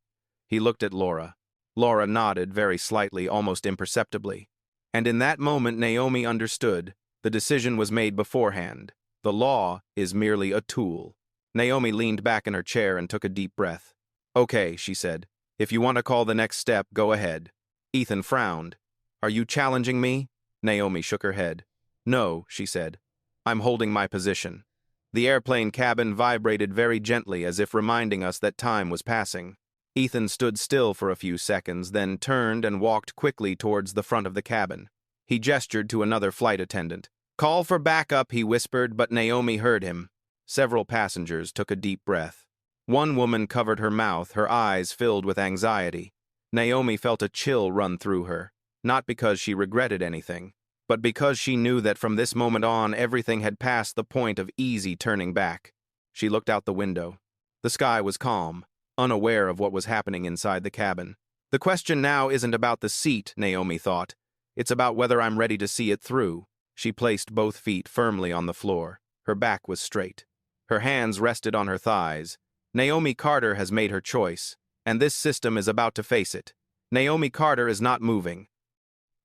He looked at Laura. Laura nodded very slightly, almost imperceptibly. And in that moment Naomi understood. The decision was made beforehand. The law is merely a tool. Naomi leaned back in her chair and took a deep breath. Okay, she said. If you want to call the next step, go ahead. Ethan frowned. Are you challenging me? Naomi shook her head. No, she said. I'm holding my position. The airplane cabin vibrated very gently as if reminding us that time was passing. Ethan stood still for a few seconds, then turned and walked quickly towards the front of the cabin. He gestured to another flight attendant. Call for backup, he whispered, but Naomi heard him. Several passengers took a deep breath. One woman covered her mouth, her eyes filled with anxiety. Naomi felt a chill run through her, not because she regretted anything, but because she knew that from this moment on everything had passed the point of easy turning back. She looked out the window. The sky was calm, unaware of what was happening inside the cabin. The question now isn't about the seat, Naomi thought. It's about whether I'm ready to see it through. She placed both feet firmly on the floor. Her back was straight. Her hands rested on her thighs. Naomi Carter has made her choice, and this system is about to face it. Naomi Carter is not moving.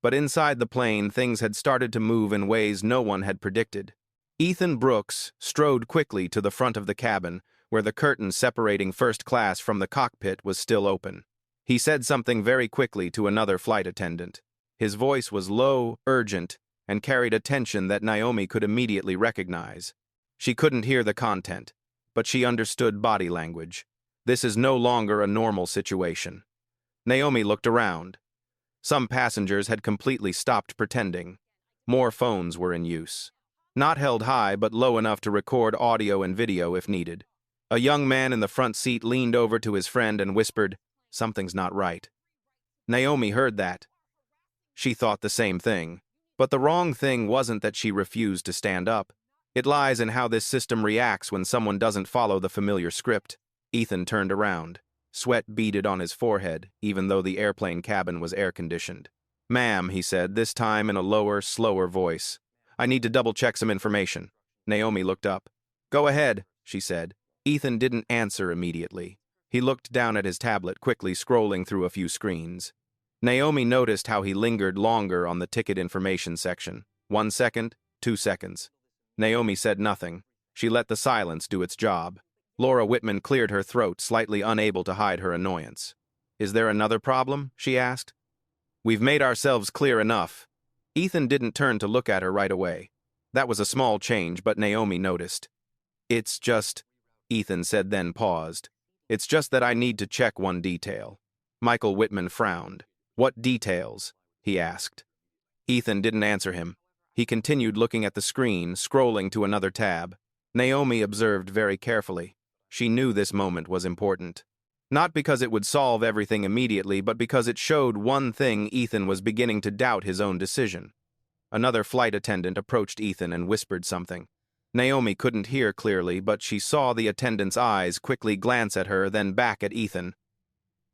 But inside the plane, things had started to move in ways no one had predicted. Ethan Brooks strode quickly to the front of the cabin, where the curtain separating first class from the cockpit was still open. He said something very quickly to another flight attendant. His voice was low, urgent, and carried a tension that Naomi could immediately recognize. She couldn't hear the content, but she understood body language. This is no longer a normal situation. Naomi looked around. Some passengers had completely stopped pretending. More phones were in use. Not held high, but low enough to record audio and video if needed. A young man in the front seat leaned over to his friend and whispered, "Something's not right." Naomi heard that. She thought the same thing. But the wrong thing wasn't that she refused to stand up. It lies in how this system reacts when someone doesn't follow the familiar script. Ethan turned around. Sweat beaded on his forehead, even though the airplane cabin was air-conditioned. "Ma'am," he said, this time in a lower, slower voice. "I need to double-check some information." Naomi looked up. "Go ahead," she said. Ethan didn't answer immediately. He looked down at his tablet, quickly scrolling through a few screens. Naomi noticed how he lingered longer on the ticket information section. 1 second, 2 seconds. Naomi said nothing. She let the silence do its job. Laura Whitman cleared her throat, slightly unable to hide her annoyance. "Is there another problem?" she asked. "We've made ourselves clear enough." Ethan didn't turn to look at her right away. That was a small change, but Naomi noticed. "It's just," Ethan said, then paused. "It's just that I need to check one detail." Michael Whitman frowned. "What details?" he asked. Ethan didn't answer him. He continued looking at the screen, scrolling to another tab. Naomi observed very carefully. She knew this moment was important. Not because it would solve everything immediately, but because it showed one thing: Ethan was beginning to doubt his own decision. Another flight attendant approached Ethan and whispered something. Naomi couldn't hear clearly, but she saw the attendant's eyes quickly glance at her, then back at Ethan.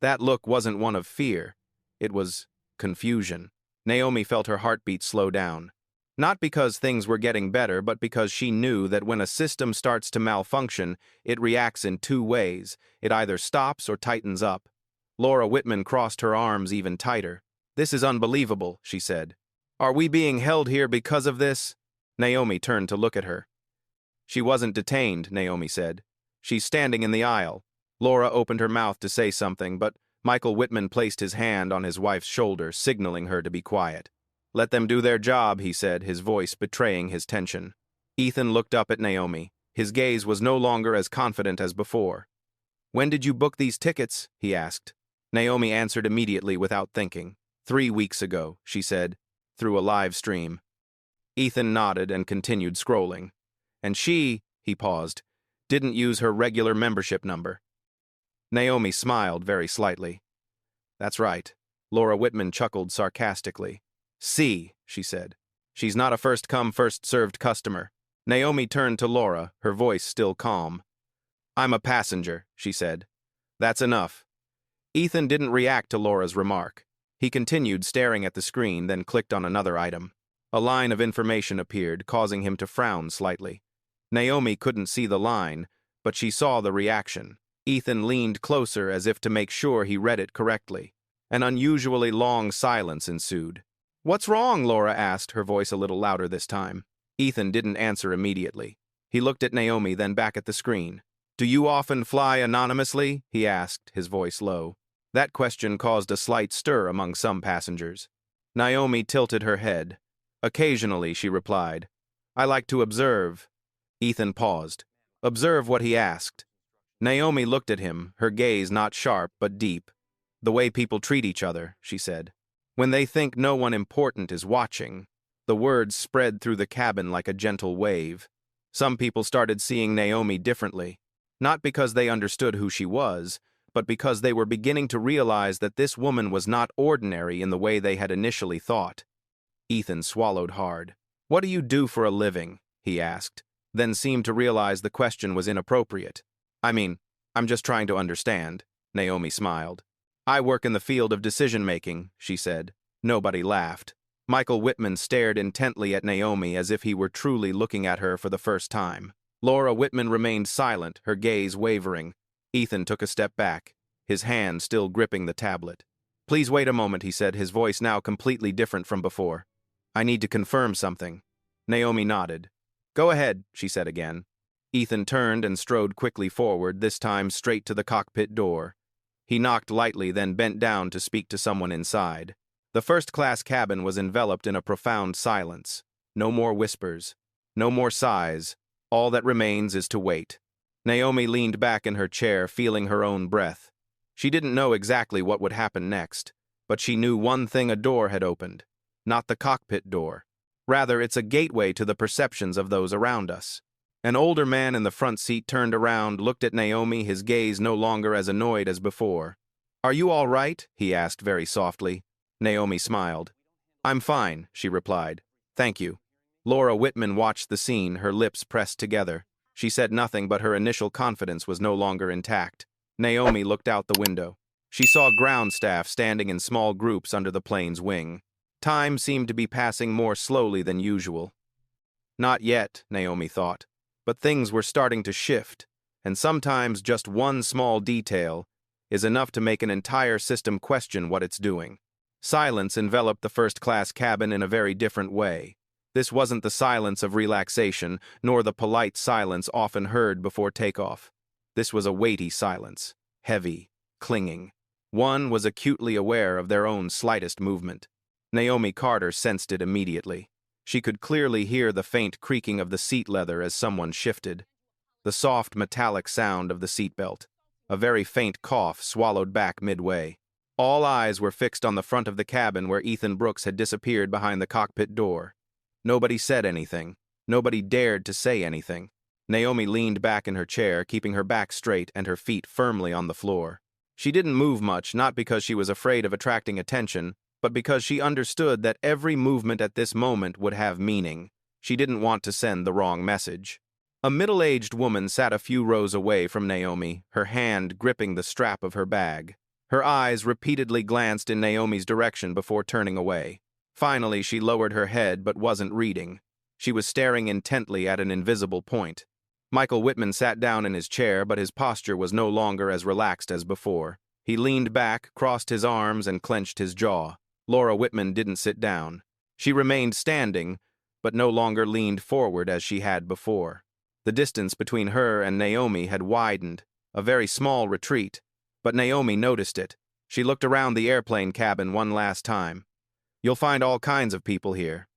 That look wasn't one of fear. It was confusion. Naomi felt her heartbeat slow down. Not because things were getting better, but because she knew that when a system starts to malfunction, it reacts in two ways. It either stops or tightens up. Laura Whitman crossed her arms even tighter. "This is unbelievable," she said. "Are we being held here because of this?" Naomi turned to look at her. "She wasn't detained," Naomi said. "She's standing in the aisle." Laura opened her mouth to say something, but Michael Whitman placed his hand on his wife's shoulder, signaling her to be quiet. "Let them do their job," he said, his voice betraying his tension. Ethan looked up at Naomi. His gaze was no longer as confident as before. "When did you book these tickets?" he asked. Naomi answered immediately without thinking. 3 weeks ago, she said, through a live stream. Ethan nodded and continued scrolling. "And she," he paused, "didn't use her regular membership number." Naomi smiled very slightly. "That's right." Laura Whitman chuckled sarcastically. "See," she said. "She's not a first-come, first-served customer." Naomi turned to Laura, her voice still calm. "I'm a passenger," she said. "That's enough." Ethan didn't react to Laura's remark. He continued staring at the screen, then clicked on another item. A line of information appeared, causing him to frown slightly. Naomi couldn't see the line, but she saw the reaction. Ethan leaned closer as if to make sure he read it correctly. An unusually long silence ensued. "What's wrong?" Laura asked, her voice a little louder this time. Ethan didn't answer immediately. He looked at Naomi, then back at the screen. "Do you often fly anonymously?" he asked, his voice low. That question caused a slight stir among some passengers. Naomi tilted her head. "Occasionally," she replied. "I like to observe." Ethan paused. "Observe what?" he asked. Naomi looked at him, her gaze not sharp but deep. "The way people treat each other," she said. "When they think no one important is watching." The words spread through the cabin like a gentle wave. Some people started seeing Naomi differently, not because they understood who she was, but because they were beginning to realize that this woman was not ordinary in the way they had initially thought. Ethan swallowed hard. "What do you do for a living?" he asked, then seemed to realize the question was inappropriate. I'm just trying to understand," Naomi smiled. "I work in the field of decision-making," she said. Nobody laughed. Michael Whitman stared intently at Naomi as if he were truly looking at her for the first time. Laura Whitman remained silent, her gaze wavering. Ethan took a step back, his hand still gripping the tablet. "Please wait a moment," he said, his voice now completely different from before. "I need to confirm something." Naomi nodded. "Go ahead," she said again. Ethan turned and strode quickly forward, this time straight to the cockpit door. He knocked lightly, then bent down to speak to someone inside. The first-class cabin was enveloped in a profound silence. No more whispers. No more sighs. All that remains is to wait. Naomi leaned back in her chair, feeling her own breath. She didn't know exactly what would happen next, but she knew one thing: a door had opened. Not the cockpit door. Rather, it's a gateway to the perceptions of those around us. An older man in the front seat turned around, looked at Naomi, his gaze no longer as annoyed as before. "Are you all right?" he asked very softly. Naomi smiled. "I'm fine," she replied. "Thank you." Laura Whitman watched the scene, her lips pressed together. She said nothing, but her initial confidence was no longer intact. Naomi looked out the window. She saw ground staff standing in small groups under the plane's wing. Time seemed to be passing more slowly than usual. Not yet, Naomi thought, but things were starting to shift. and sometimes just one small detail is enough to make an entire system question what it's doing. Silence enveloped the first-class cabin in a very different way. This wasn't the silence of relaxation, nor the polite silence often heard before takeoff. This was a weighty silence, heavy, clinging. One was acutely aware of their own slightest movement. Naomi Carter sensed it immediately. She could clearly hear the faint creaking of the seat leather as someone shifted, the soft metallic sound of the seatbelt, a very faint cough swallowed back midway. All eyes were fixed on the front of the cabin where Ethan Brooks had disappeared behind the cockpit door. Nobody said anything. Nobody dared to say anything. Naomi leaned back in her chair, keeping her back straight and her feet firmly on the floor. She didn't move much, not because she was afraid of attracting attention, but because she understood that every movement at this moment would have meaning. She didn't want to send the wrong message. A middle-aged woman sat a few rows away from Naomi, her hand gripping the strap of her bag. Her eyes repeatedly glanced in Naomi's direction before turning away. Finally, she lowered her head but wasn't reading. She was staring intently at an invisible point. Michael Whitman sat down in his chair, but his posture was no longer as relaxed as before. He leaned back, crossed his arms, and clenched his jaw. Laura Whitman didn't sit down. She remained standing, but no longer leaned forward as she had before. The distance between her and Naomi had widened, a very small retreat, but Naomi noticed it. She looked around the airplane cabin one last time. You'll find all kinds of people here.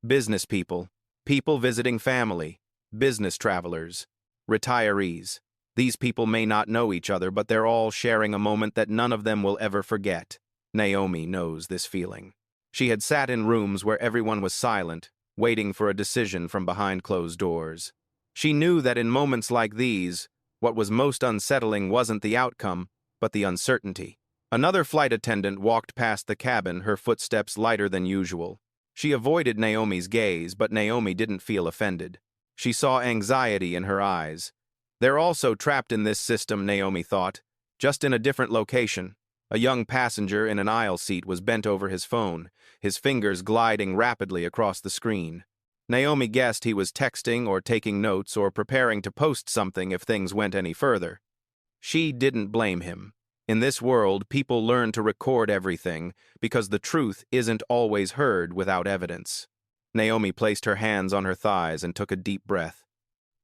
Business people, people visiting family, business travelers, retirees. These people may not know each other, but they're all sharing a moment that none of them will ever forget. Naomi knows this feeling. She had sat in rooms where everyone was silent, waiting for a decision from behind closed doors. She knew that in moments like these, what was most unsettling wasn't the outcome, but the uncertainty. Another flight attendant walked past the cabin, her footsteps lighter than usual. She avoided Naomi's gaze, but Naomi didn't feel offended. She saw anxiety in her eyes. They're also trapped in this system, Naomi thought, just in a different location. A young passenger in an aisle seat was bent over his phone, his fingers gliding rapidly across the screen. Naomi guessed he was texting or taking notes or preparing to post something if things went any further. She didn't blame him. In this world, people learn to record everything because the truth isn't always heard without evidence. Naomi placed her hands on her thighs and took a deep breath.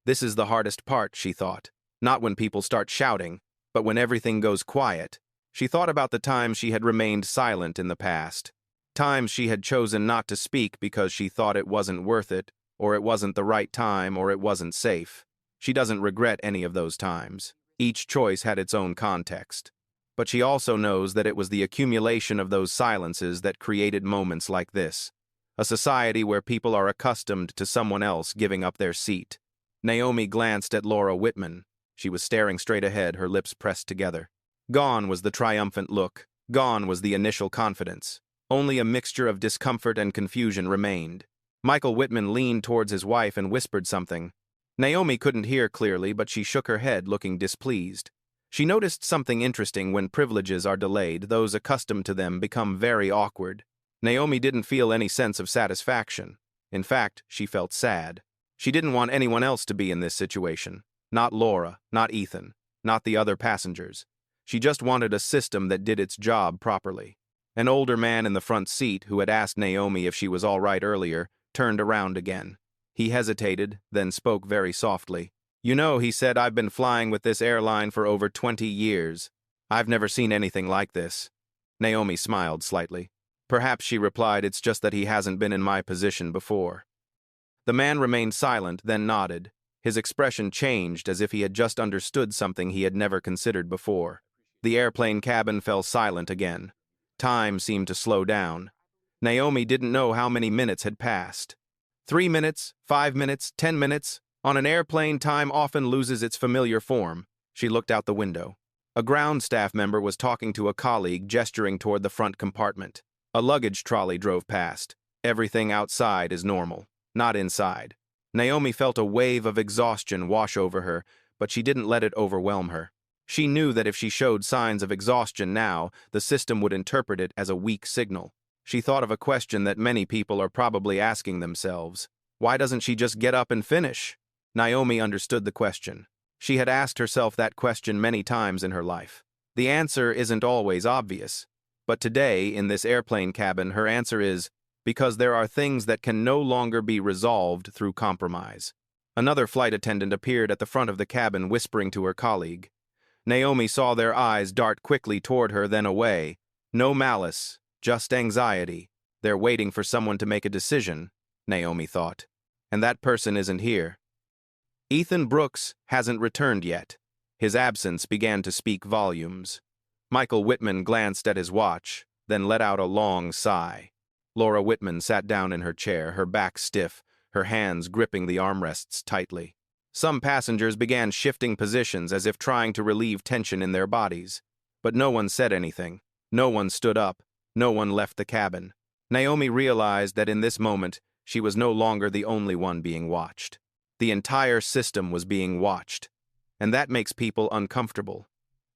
This is the hardest part, she thought. Not when people start shouting, but when everything goes quiet. She thought about the times she had remained silent in the past. Times she had chosen not to speak because she thought it wasn't worth it, or it wasn't the right time, or it wasn't safe. She doesn't regret any of those times. Each choice had its own context. But she also knows that it was the accumulation of those silences that created moments like this. A society where people are accustomed to someone else giving up their seat. Naomi glanced at Laura Whitman. She was staring straight ahead, her lips pressed together. Gone was the triumphant look. Gone was the initial confidence. Only a mixture of discomfort and confusion remained. Michael Whitman leaned towards his wife and whispered something. Naomi couldn't hear clearly, but she shook her head, looking displeased. She noticed something interesting. When privileges are delayed, those accustomed to them become very awkward. Naomi didn't feel any sense of satisfaction. In fact, she felt sad. She didn't want anyone else to be in this situation. Not Laura, not Ethan, not the other passengers. She just wanted a system that did its job properly. An older man in the front seat, who had asked Naomi if she was all right earlier, turned around again. He hesitated, then spoke very softly. You know, he said, I've been flying with this airline for over 20 years. I've never seen anything like this. Naomi smiled slightly. Perhaps, she replied, it's just that he hasn't been in my position before. The man remained silent, then nodded. His expression changed as if he had just understood something he had never considered before. The airplane cabin fell silent again. Time seemed to slow down. Naomi didn't know how many minutes had passed. 3 minutes, 5 minutes, 10 minutes. On an airplane, time often loses its familiar form. She looked out the window. A ground staff member was talking to a colleague, gesturing toward the front compartment. A luggage trolley drove past. Everything outside is normal, not inside. Naomi felt a wave of exhaustion wash over her, but she didn't let it overwhelm her. She knew that if she showed signs of exhaustion now, the system would interpret it as a weak signal. She thought of a question that many people are probably asking themselves. Why doesn't she just get up and finish? Naomi understood the question. She had asked herself that question many times in her life. The answer isn't always obvious. But today, in this airplane cabin, her answer is, because there are things that can no longer be resolved through compromise. Another flight attendant appeared at the front of the cabin, whispering to her colleague. Naomi saw their eyes dart quickly toward her, then away. No malice, just anxiety. They're waiting for someone to make a decision, Naomi thought. And that person isn't here. Ethan Brooks hasn't returned yet. His absence began to speak volumes. Michael Whitman glanced at his watch, then let out a long sigh. Laura Whitman sat down in her chair, her back stiff, her hands gripping the armrests tightly. Some passengers began shifting positions as if trying to relieve tension in their bodies. But no one said anything. No one stood up. No one left the cabin. Naomi realized that in this moment, she was no longer the only one being watched. The entire system was being watched. And that makes people uncomfortable.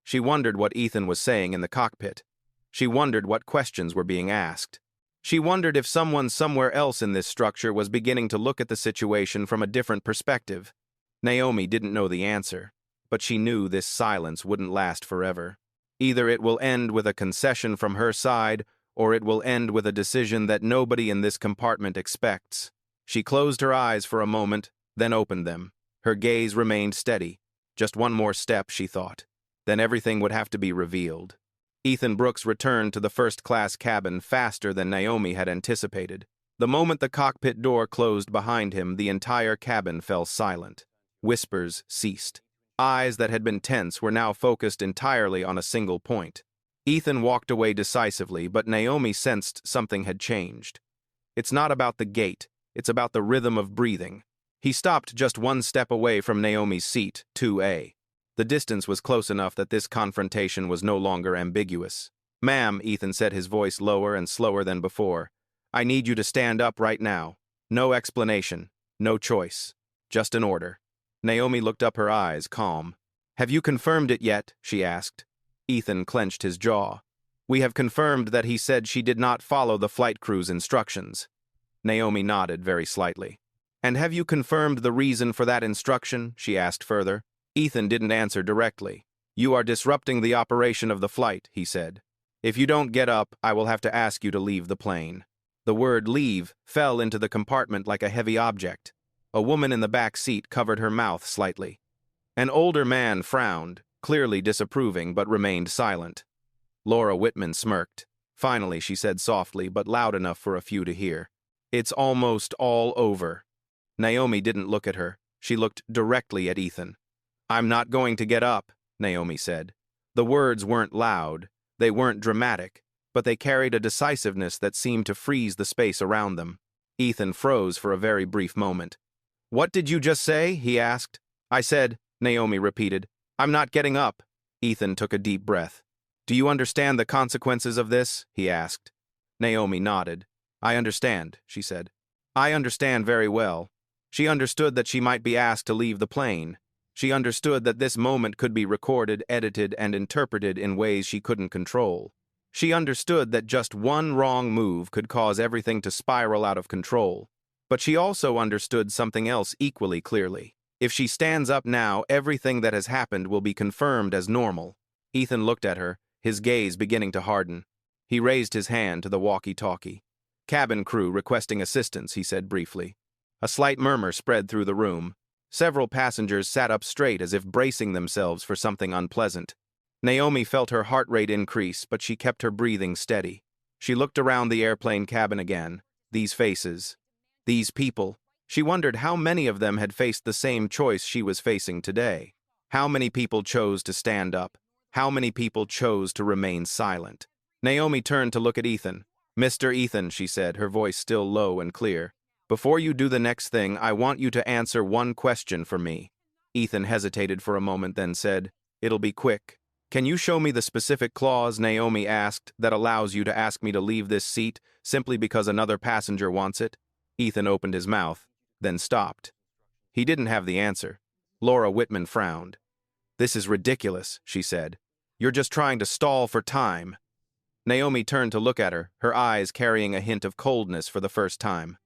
She wondered what Ethan was saying in the cockpit. She wondered what questions were being asked. She wondered if someone somewhere else in this structure was beginning to look at the situation from a different perspective. Naomi didn't know the answer, but she knew this silence wouldn't last forever. Either it will end with a concession from her side, or it will end with a decision that nobody in this compartment expects. She closed her eyes for a moment, then opened them. Her gaze remained steady. Just one more step, she thought. Then everything would have to be revealed. Ethan Brooks returned to the first-class cabin faster than Naomi had anticipated. The moment the cockpit door closed behind him, the entire cabin fell silent. Whispers ceased. Eyes that had been tense were now focused entirely on a single point. Ethan walked away decisively, but Naomi sensed something had changed. It's not about the gate, it's about the rhythm of breathing. He stopped just one step away from Naomi's seat, 2A. The distance was close enough that this confrontation was no longer ambiguous. "Ma'am," Ethan said, his voice lower and slower than before, "I need you to stand up right now. No explanation, no choice, just an order." Naomi looked up, her eyes calm. "Have you confirmed it yet?" she asked. Ethan clenched his jaw. "We have confirmed that he said she did not follow the flight crew's instructions." Naomi nodded very slightly. "And have you confirmed the reason for that instruction?" she asked further. Ethan didn't answer directly. "You are disrupting the operation of the flight," he said. "If you don't get up, I will have to ask you to leave the plane." The word "leave" fell into the compartment like a heavy object. A woman in the back seat covered her mouth slightly. An older man frowned, clearly disapproving, but remained silent. Laura Whitman smirked. Finally, she said softly, but loud enough for a few to hear, "It's almost all over." Naomi didn't look at her. She looked directly at Ethan. "I'm not going to get up," Naomi said. The words weren't loud, they weren't dramatic, but they carried a decisiveness that seemed to freeze the space around them. Ethan froze for a very brief moment. "What did you just say?" he asked. "I said," Naomi repeated, "I'm not getting up." Ethan took a deep breath. "Do you understand the consequences of this?" he asked. Naomi nodded. "I understand," she said. "I understand very well." She understood that she might be asked to leave the plane. She understood that this moment could be recorded, edited, and interpreted in ways she couldn't control. She understood that just one wrong move could cause everything to spiral out of control. But she also understood something else equally clearly. If she stands up now, everything that has happened will be confirmed as normal. Ethan looked at her, his gaze beginning to harden. He raised his hand to the walkie-talkie. "Cabin crew requesting assistance," he said briefly. A slight murmur spread through the room. Several passengers sat up straight as if bracing themselves for something unpleasant. Naomi felt her heart rate increase, but she kept her breathing steady. She looked around the airplane cabin again. These faces. These people. She wondered how many of them had faced the same choice she was facing today. How many people chose to stand up? How many people chose to remain silent? Naomi turned to look at Ethan. "Mr. Ethan," she said, her voice still low and clear, "before you do the next thing, I want you to answer one question for me." Ethan hesitated for a moment, then said, "It'll be quick." "Can you show me the specific clause," Naomi asked, "that allows you to ask me to leave this seat simply because another passenger wants it?" Ethan opened his mouth, then stopped. He didn't have the answer. Laura Whitman frowned. "This is ridiculous," she said. "You're just trying to stall for time." Naomi turned to look at her, her eyes carrying a hint of coldness for the first time.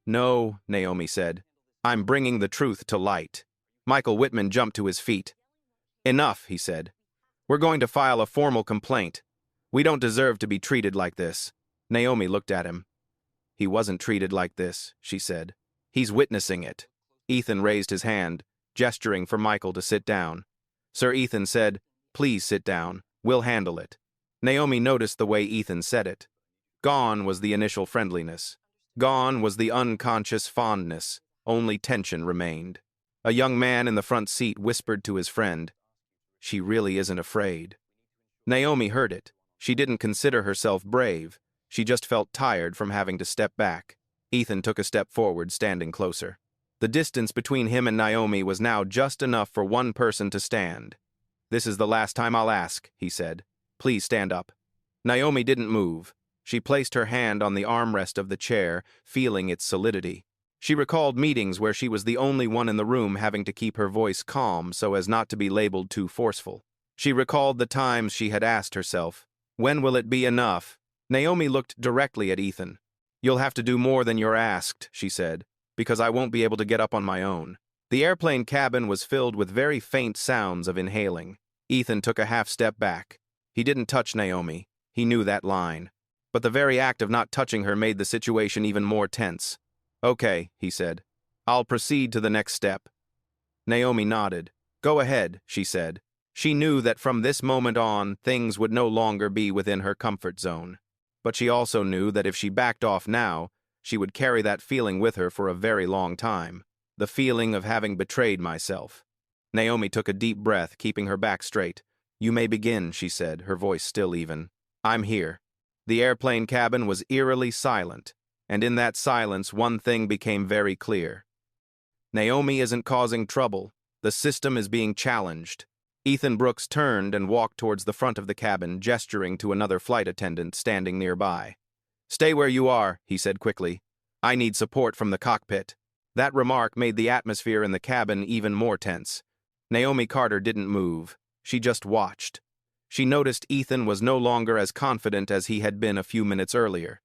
"No," Naomi said. "I'm bringing the truth to light." Michael Whitman jumped to his feet. Enough, he said. We're going to file a formal complaint. We don't deserve to be treated like this. Naomi looked at him. He wasn't treated like this, she said. He's witnessing it. Ethan raised his hand, gesturing for Michael to sit down. Sir Ethan said, Please sit down. We'll handle it. Naomi noticed the way Ethan said it. Gone was the initial friendliness. Gone was the unconscious fondness. Only tension remained. A young man in the front seat whispered to his friend, She really isn't afraid. Naomi heard it. She didn't consider herself brave. She just felt tired from having to step back. Ethan took a step forward, standing closer. The distance between him and Naomi was now just enough for one person to stand. This is the last time I'll ask, he said. Please stand up. Naomi didn't move. She placed her hand on the armrest of the chair, feeling its solidity. She recalled meetings where she was the only one in the room having to keep her voice calm so as not to be labeled too forceful. She recalled the times she had asked herself, When will it be enough? Naomi looked directly at Ethan. You'll have to do more than you're asked, she said, because I won't be able to get up on my own. The airplane cabin was filled with very faint sounds of inhaling. Ethan took a half step back. He didn't touch Naomi. He knew that line. But the very act of not touching her made the situation even more tense. Okay, he said. I'll proceed to the next step. Naomi nodded. Go ahead, she said. She knew that from this moment on, things would no longer be within her comfort zone. But she also knew that if she backed off now, she would carry that feeling with her for a very long time. The feeling of having betrayed myself. Naomi took a deep breath, keeping her back straight. You may begin, she said, her voice still even. I'm here. The airplane cabin was eerily silent, and in that silence one thing became very clear. Naomi isn't causing trouble. The system is being challenged. Ethan Brooks turned and walked towards the front of the cabin, gesturing to another flight attendant standing nearby. Stay where you are, he said quickly. I need support from the cockpit. That remark made the atmosphere in the cabin even more tense. Naomi Carter didn't move. She just watched. She noticed Ethan was no longer as confident as he had been a few minutes earlier.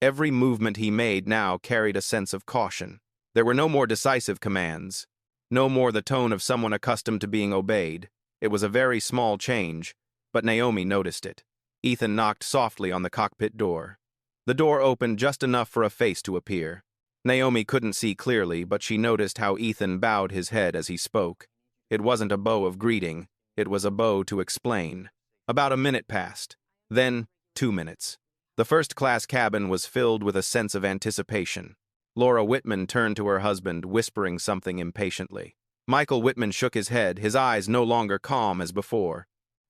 Every movement he made now carried a sense of caution. There were no more decisive commands. No more the tone of someone accustomed to being obeyed. It was a very small change, but Naomi noticed it. Ethan knocked softly on the cockpit door. The door opened just enough for a face to appear. Naomi couldn't see clearly, but she noticed how Ethan bowed his head as he spoke. It wasn't a bow of greeting. It was a bow to explain. About a minute passed. Then 2 minutes. The first-class cabin was filled with a sense of anticipation. Laura Whitman turned to her husband, whispering something impatiently. Michael Whitman shook his head, his eyes no longer calm as before.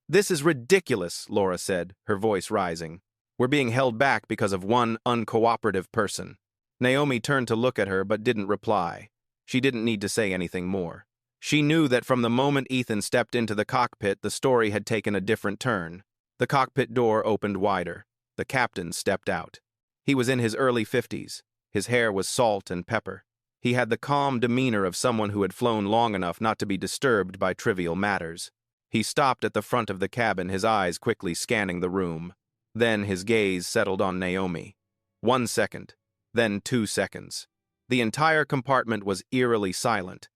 This is ridiculous, Laura said, her voice rising. We're being held back because of one uncooperative person. Naomi turned to look at her but didn't reply. She didn't need to say anything more. She knew that from the moment Ethan stepped into the cockpit, the story had taken a different turn. The cockpit door opened wider. The captain stepped out. He was in his early 50s. His hair was salt and pepper. He had the calm demeanor of someone who had flown long enough not to be disturbed by trivial matters. He stopped at the front of the cabin, his eyes quickly scanning the room. Then his gaze settled on Naomi. 1 second. Then 2 seconds. The entire compartment was eerily silent.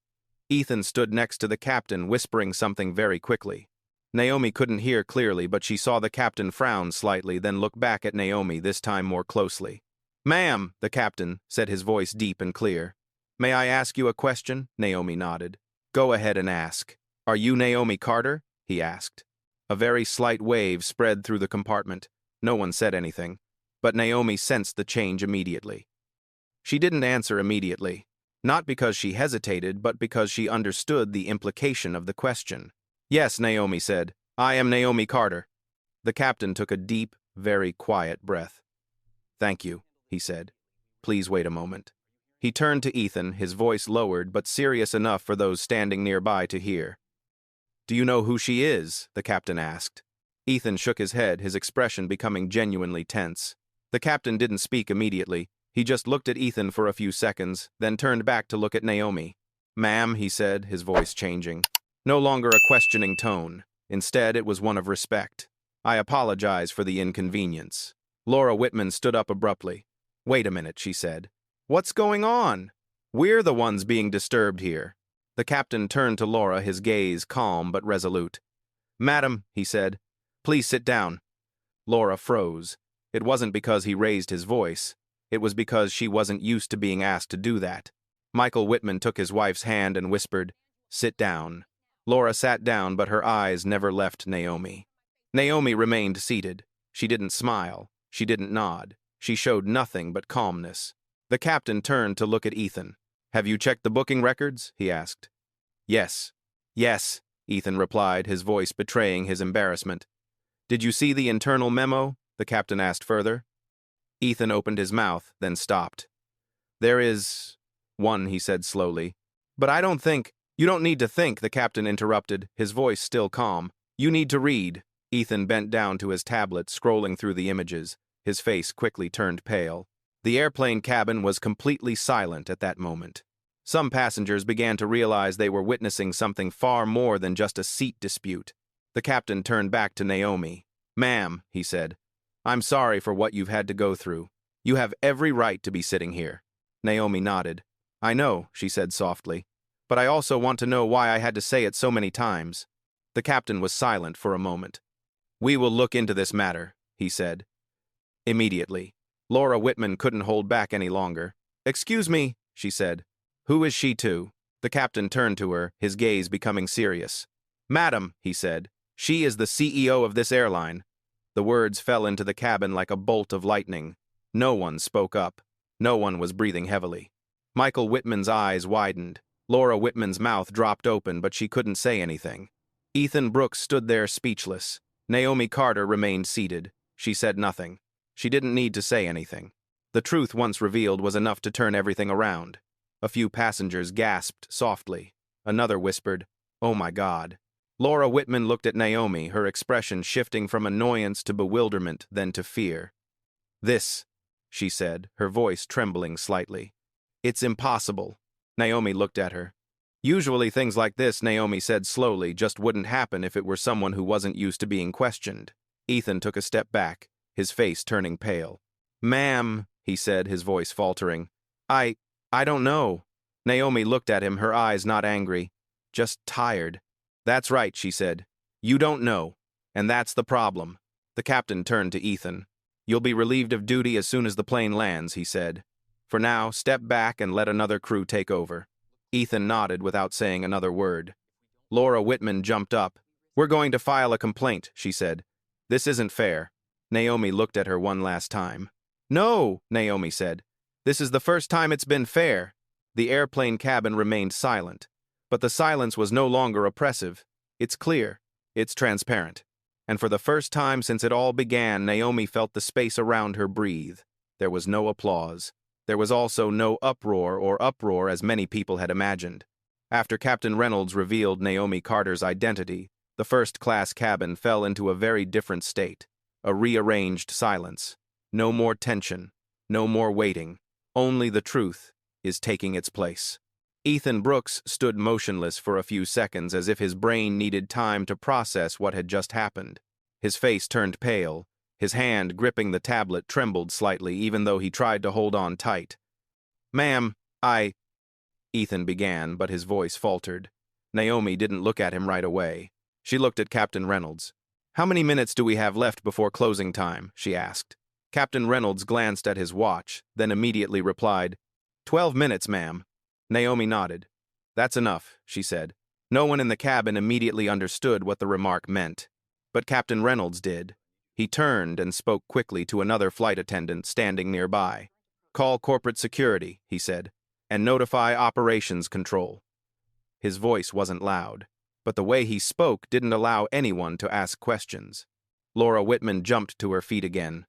Ethan stood next to the captain, whispering something very quickly. Naomi couldn't hear clearly, but she saw the captain frown slightly, then look back at Naomi, this time more closely. Ma'am, the captain said, his voice deep and clear. May I ask you a question? Naomi nodded. Go ahead and ask. Are you Naomi Carter? He asked. A very slight wave spread through the compartment. No one said anything, but Naomi sensed the change immediately. She didn't answer immediately. Not because she hesitated, but because she understood the implication of the question. Yes, Naomi said. I am Naomi Carter. The captain took a deep, very quiet breath. Thank you, he said. Please wait a moment. He turned to Ethan, his voice lowered but serious enough for those standing nearby to hear. Do you know who she is? The captain asked. Ethan shook his head, his expression becoming genuinely tense. The captain didn't speak immediately. He just looked at Ethan for a few seconds, then turned back to look at Naomi. Ma'am, he said, his voice changing. No longer a questioning tone. Instead, it was one of respect. I apologize for the inconvenience. Laura Whitman stood up abruptly. Wait a minute, she said. What's going on? We're the ones being disturbed here. The captain turned to Laura, his gaze calm but resolute. "Madam," he said, "please sit down." Laura froze. It wasn't because he raised his voice. It was because she wasn't used to being asked to do that. Michael Whitman took his wife's hand and whispered, "Sit down." Laura sat down, but her eyes never left Naomi. Naomi remained seated. She didn't smile. She didn't nod. She showed nothing but calmness. The captain turned to look at Ethan. "Have you checked the booking records?" he asked. "Yes." "Yes," Ethan replied, his voice betraying his embarrassment. "Did you see the internal memo?" the captain asked further. Ethan opened his mouth, then stopped. "There is one," he said slowly. "But I don't think—" "You don't need to think," the captain interrupted, his voice still calm. "You need to read." Ethan bent down to his tablet, scrolling through the images. His face quickly turned pale. The airplane cabin was completely silent at that moment. Some passengers began to realize they were witnessing something far more than just a seat dispute. The captain turned back to Naomi. "Ma'am," he said, "I'm sorry for what you've had to go through. You have every right to be sitting here." Naomi nodded. "I know," she said softly, "but I also want to know why I had to say it so many times." The captain was silent for a moment. "We will look into this matter," he said. Immediately. Laura Whitman couldn't hold back any longer. "Excuse me," she said. "Who is she to?" The captain turned to her, his gaze becoming serious. "Madam," he said, "she is the CEO of this airline." The words fell into the cabin like a bolt of lightning. No one spoke up. No one was breathing heavily. Michael Whitman's eyes widened. Laura Whitman's mouth dropped open, but she couldn't say anything. Ethan Brooks stood there speechless. Naomi Carter remained seated. She said nothing. She didn't need to say anything. The truth once revealed was enough to turn everything around. A few passengers gasped softly. Another whispered, "Oh my God." Laura Whitman looked at Naomi, her expression shifting from annoyance to bewilderment, then to fear. "This," she said, her voice trembling slightly. "It's impossible." Naomi looked at her. "Usually things like this," Naomi said slowly, "just wouldn't happen if it were someone who wasn't used to being questioned." Ethan took a step back, his face turning pale. "Ma'am," he said, his voice faltering. I don't know." Naomi looked at him, her eyes not angry, just tired. "That's right," she said. "You don't know. And that's the problem." The captain turned to Ethan. "You'll be relieved of duty as soon as the plane lands," he said. "For now, step back and let another crew take over." Ethan nodded without saying another word. Laura Whitman jumped up. "We're going to file a complaint," she said. "This isn't fair." Naomi looked at her one last time. "No," Naomi said. "This is the first time it's been fair." The airplane cabin remained silent. But the silence was no longer oppressive. It's clear. It's transparent. And for the first time since it all began, Naomi felt the space around her breathe. There was no applause. There was also no uproar as many people had imagined. After Captain Reynolds revealed Naomi Carter's identity, the first-class cabin fell into a very different state. A rearranged silence. No more tension. No more waiting. Only the truth is taking its place. Ethan Brooks stood motionless for a few seconds as if his brain needed time to process what had just happened. His face turned pale. His hand gripping the tablet trembled slightly even though he tried to hold on tight. "Ma'am, Ethan began, but his voice faltered. Naomi didn't look at him right away. She looked at Captain Reynolds. "How many minutes do we have left before closing time?" she asked. Captain Reynolds glanced at his watch, then immediately replied, 12 minutes, ma'am." Naomi nodded. "That's enough," she said. No one in the cabin immediately understood what the remark meant. But Captain Reynolds did. He turned and spoke quickly to another flight attendant standing nearby. "Call corporate security," he said, "and notify operations control." His voice wasn't loud, but the way he spoke didn't allow anyone to ask questions. Laura Whitman jumped to her feet again.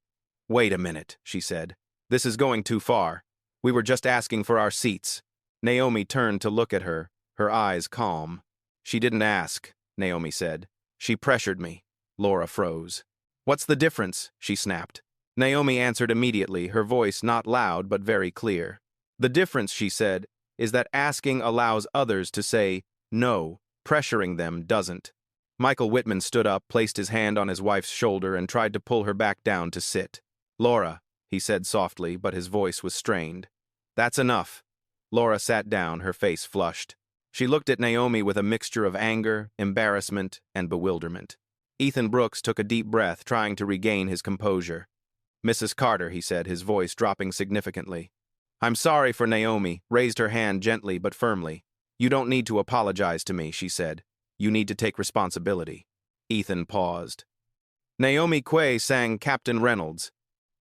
"Wait a minute," she said. "This is going too far. We were just asking for our seats." Naomi turned to look at her, her eyes calm. "She didn't ask," Naomi said. "She pressured me." Laura froze. "What's the difference?" she snapped. Naomi answered immediately, her voice not loud but very clear. "The difference," she said, "is that asking allows others to say no. Pressuring them doesn't." Michael Whitman stood up, placed his hand on his wife's shoulder, and tried to pull her back down to sit. "Laura," he said softly, but his voice was strained. "That's enough." Laura sat down, her face flushed. She looked at Naomi with a mixture of anger, embarrassment, and bewilderment. Ethan Brooks took a deep breath, trying to regain his composure. "Mrs. Carter," he said, his voice dropping significantly. "I'm sorry for Naomi," raised her hand gently but firmly. "You don't need to apologize to me," she said. "You need to take responsibility." Ethan paused. Naomi Quay sang Captain Reynolds.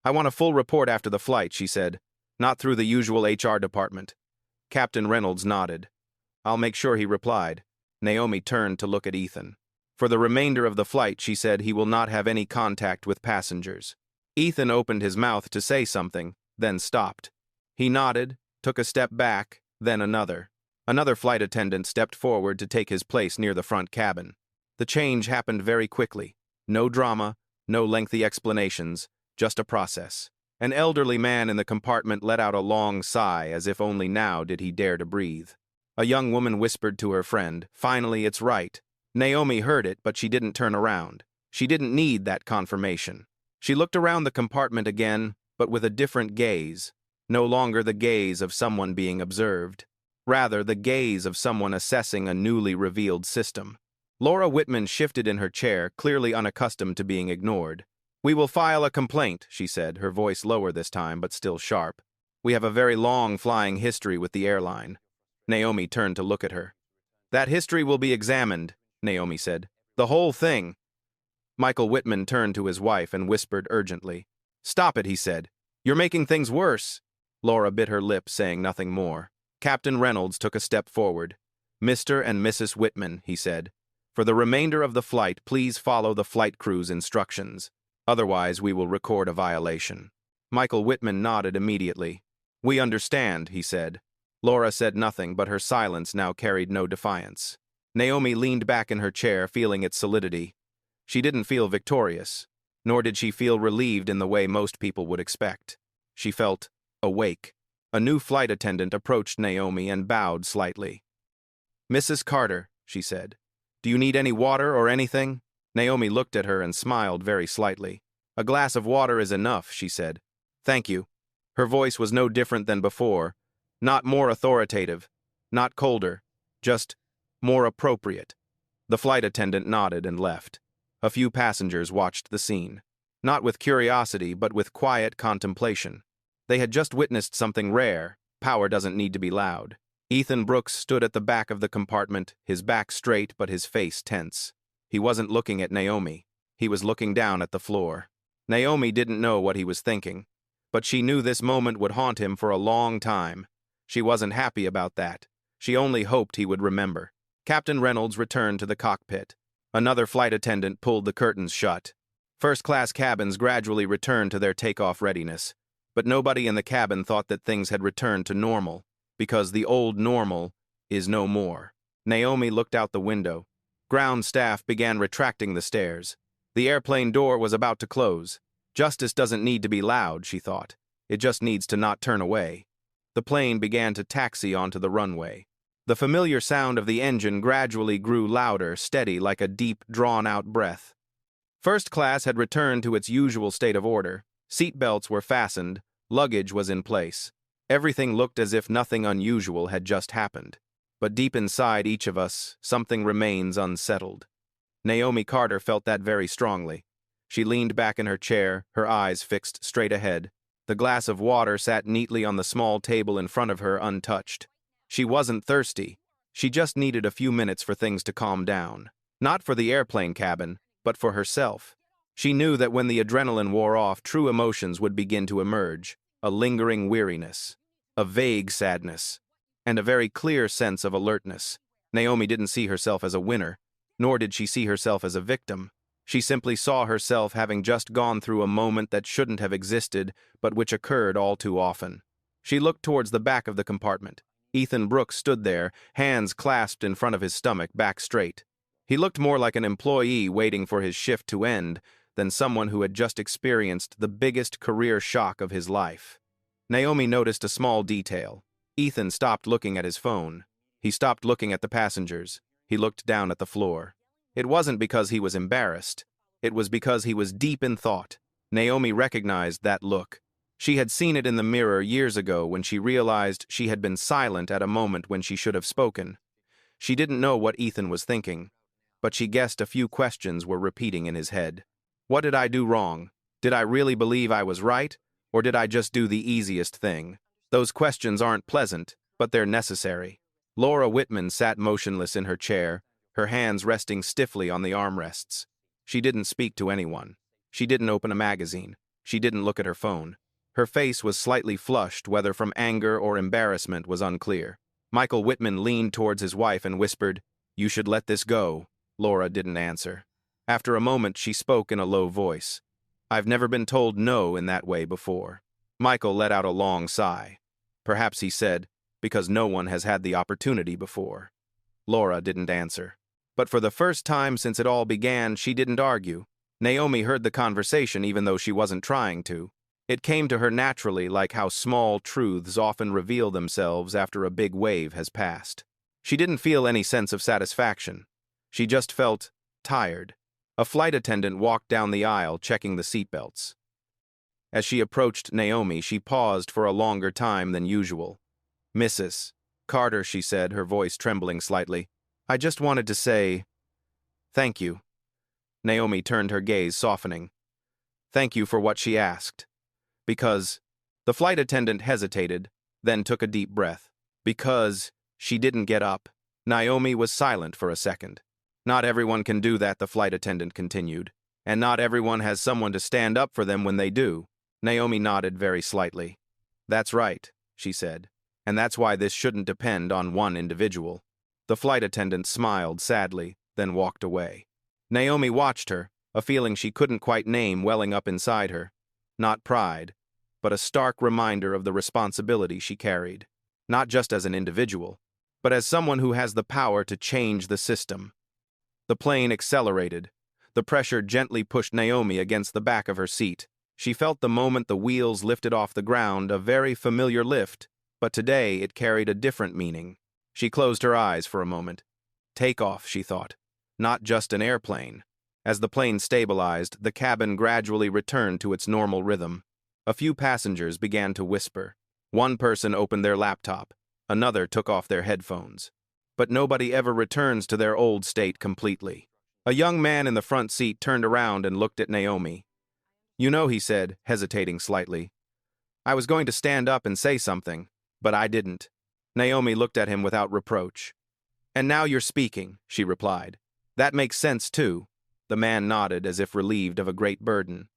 "I want a full report after the flight," she said. "Not through the usual HR department." Captain Reynolds nodded. "I'll make sure," he replied. Naomi turned to look at Ethan. For the remainder of the flight, she said, he will not have any contact with passengers. Ethan opened his mouth to say something, then stopped. He nodded, took a step back, then another. Another flight attendant stepped forward to take his place near the front cabin. The change happened very quickly. No drama, no lengthy explanations, just a process. An elderly man in the compartment let out a long sigh, as if only now did he dare to breathe. A young woman whispered to her friend, "Finally, it's right." Naomi heard it, but she didn't turn around. She didn't need that confirmation. She looked around the compartment again, but with a different gaze. No longer the gaze of someone being observed. Rather, the gaze of someone assessing a newly revealed system. Laura Whitman shifted in her chair, clearly unaccustomed to being ignored. "We will file a complaint," she said, her voice lower this time, but still sharp. "We have a very long flying history with the airline." Naomi turned to look at her. "That history will be examined," Naomi said. "The whole thing." Michael Whitman turned to his wife and whispered urgently. "Stop it," he said. "You're making things worse." Laura bit her lip, saying nothing more. Captain Reynolds took a step forward. "Mr. and Mrs. Whitman," he said, "for the remainder of the flight, please follow the flight crew's instructions. Otherwise, we will record a violation." Michael Whitman nodded immediately. "We understand," he said. Laura said nothing, but her silence now carried no defiance. Naomi leaned back in her chair, feeling its solidity. She didn't feel victorious, nor did she feel relieved in the way most people would expect. She felt awake. A new flight attendant approached Naomi and bowed slightly. "Mrs. Carter," she said, "do you need any water or anything?" Naomi looked at her and smiled very slightly. "A glass of water is enough," she said. "Thank you." Her voice was no different than before, not more authoritative, not colder, just more appropriate. The flight attendant nodded and left. A few passengers watched the scene, not with curiosity, but with quiet contemplation. They had just witnessed something rare. Power doesn't need to be loud. Ethan Brooks stood at the back of the compartment, his back straight but his face tense. He wasn't looking at Naomi. He was looking down at the floor. Naomi didn't know what he was thinking, but she knew this moment would haunt him for a long time. She wasn't happy about that. She only hoped he would remember. Captain Reynolds returned to the cockpit. Another flight attendant pulled the curtains shut. First-class cabins gradually returned to their takeoff readiness, but nobody in the cabin thought that things had returned to normal, because the old normal is no more. Naomi looked out the window. Ground staff began retracting the stairs. The airplane door was about to close. Justice doesn't need to be loud, she thought. It just needs to not turn away. The plane began to taxi onto the runway. The familiar sound of the engine gradually grew louder, steady like a deep, drawn-out breath. First class had returned to its usual state of order. Seat belts were fastened, luggage was in place. Everything looked as if nothing unusual had just happened. But deep inside each of us, something remains unsettled. Naomi Carter felt that very strongly. She leaned back in her chair, her eyes fixed straight ahead. The glass of water sat neatly on the small table in front of her, untouched. She wasn't thirsty. She just needed a few minutes for things to calm down. Not for the airplane cabin, but for herself. She knew that when the adrenaline wore off, true emotions would begin to emerge. A lingering weariness, a vague sadness, and a very clear sense of alertness. Naomi didn't see herself as a winner, nor did she see herself as a victim. She simply saw herself having just gone through a moment that shouldn't have existed, but which occurred all too often. She looked towards the back of the compartment. Ethan Brooks stood there, hands clasped in front of his stomach, back straight. He looked more like an employee waiting for his shift to end than someone who had just experienced the biggest career shock of his life. Naomi noticed a small detail. Ethan stopped looking at his phone. He stopped looking at the passengers. He looked down at the floor. It wasn't because he was embarrassed. It was because he was deep in thought. Naomi recognized that look. She had seen it in the mirror years ago when she realized she had been silent at a moment when she should have spoken. She didn't know what Ethan was thinking, but she guessed a few questions were repeating in his head. What did I do wrong? Did I really believe I was right? Or did I just do the easiest thing? Those questions aren't pleasant, but they're necessary. Laura Whitman sat motionless in her chair, her hands resting stiffly on the armrests. She didn't speak to anyone. She didn't open a magazine. She didn't look at her phone. Her face was slightly flushed, whether from anger or embarrassment was unclear. Michael Whitman leaned towards his wife and whispered, "You should let this go." Laura didn't answer. After a moment, she spoke in a low voice. "I've never been told no in that way before." Michael let out a long sigh. Perhaps he said, because no one has had the opportunity before. Laura didn't answer. But for the first time since it all began, she didn't argue. Naomi heard the conversation even though she wasn't trying to. It came to her naturally, like how small truths often reveal themselves after a big wave has passed. She didn't feel any sense of satisfaction. She just felt tired. A flight attendant walked down the aisle, checking the seatbelts. As she approached Naomi, she paused for a longer time than usual. "Mrs. Carter," she said, her voice trembling slightly, "I just wanted to say thank you." Naomi turned her gaze, softening. "Thank you for what?" she asked. "Because..." The flight attendant hesitated, then took a deep breath. "Because..." She didn't get up. Naomi was silent for a second. "Not everyone can do that," the flight attendant continued. "And not everyone has someone to stand up for them when they do." Naomi nodded very slightly. "That's right," she said. "And that's why this shouldn't depend on one individual." The flight attendant smiled sadly, then walked away. Naomi watched her, a feeling she couldn't quite name welling up inside her. Not pride, but a stark reminder of the responsibility she carried. Not just as an individual, but as someone who has the power to change the system. The plane accelerated. The pressure gently pushed Naomi against the back of her seat. She felt the moment the wheels lifted off the ground, a very familiar lift, but today it carried a different meaning. She closed her eyes for a moment. Takeoff, she thought. Not just an airplane. As the plane stabilized, the cabin gradually returned to its normal rhythm. A few passengers began to whisper. One person opened their laptop. Another took off their headphones. But nobody ever returns to their old state completely. A young man in the front seat turned around and looked at Naomi. "You know," he said, hesitating slightly, "I was going to stand up and say something, but I didn't." Naomi looked at him without reproach. "And now you're speaking," she replied. "That makes sense, too." The man nodded as if relieved of a great burden.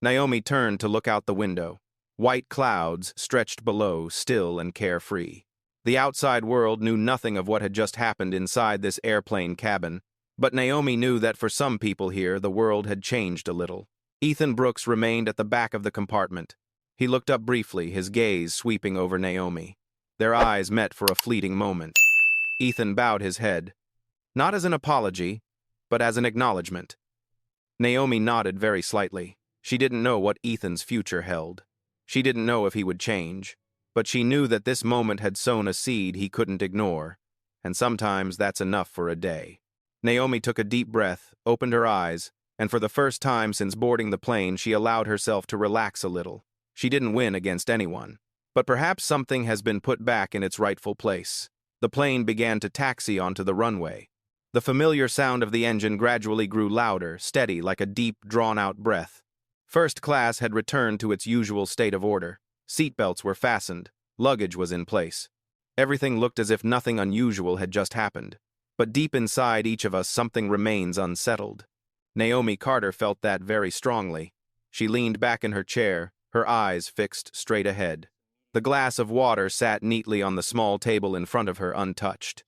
Naomi turned to look out the window. White clouds stretched below, still and carefree. The outside world knew nothing of what had just happened inside this airplane cabin, but Naomi knew that for some people here, the world had changed a little. Ethan Brooks remained at the back of the compartment. He looked up briefly, his gaze sweeping over Naomi. Their eyes met for a fleeting moment. Ethan bowed his head, not as an apology, but as an acknowledgement. Naomi nodded very slightly. She didn't know what Ethan's future held. She didn't know if he would change, but she knew that this moment had sown a seed he couldn't ignore, and sometimes that's enough for a day. Naomi took a deep breath, opened her eyes, and for the first time since boarding the plane, she allowed herself to relax a little. She didn't win against anyone, but perhaps something has been put back in its rightful place. The plane began to taxi onto the runway. The familiar sound of the engine gradually grew louder, steady, like a deep, drawn-out breath. First class had returned to its usual state of order. Seatbelts were fastened. Luggage was in place. Everything looked as if nothing unusual had just happened. But deep inside each of us, something remains unsettled. Naomi Carter felt that very strongly. She leaned back in her chair, her eyes fixed straight ahead. The glass of water sat neatly on the small table in front of her, untouched.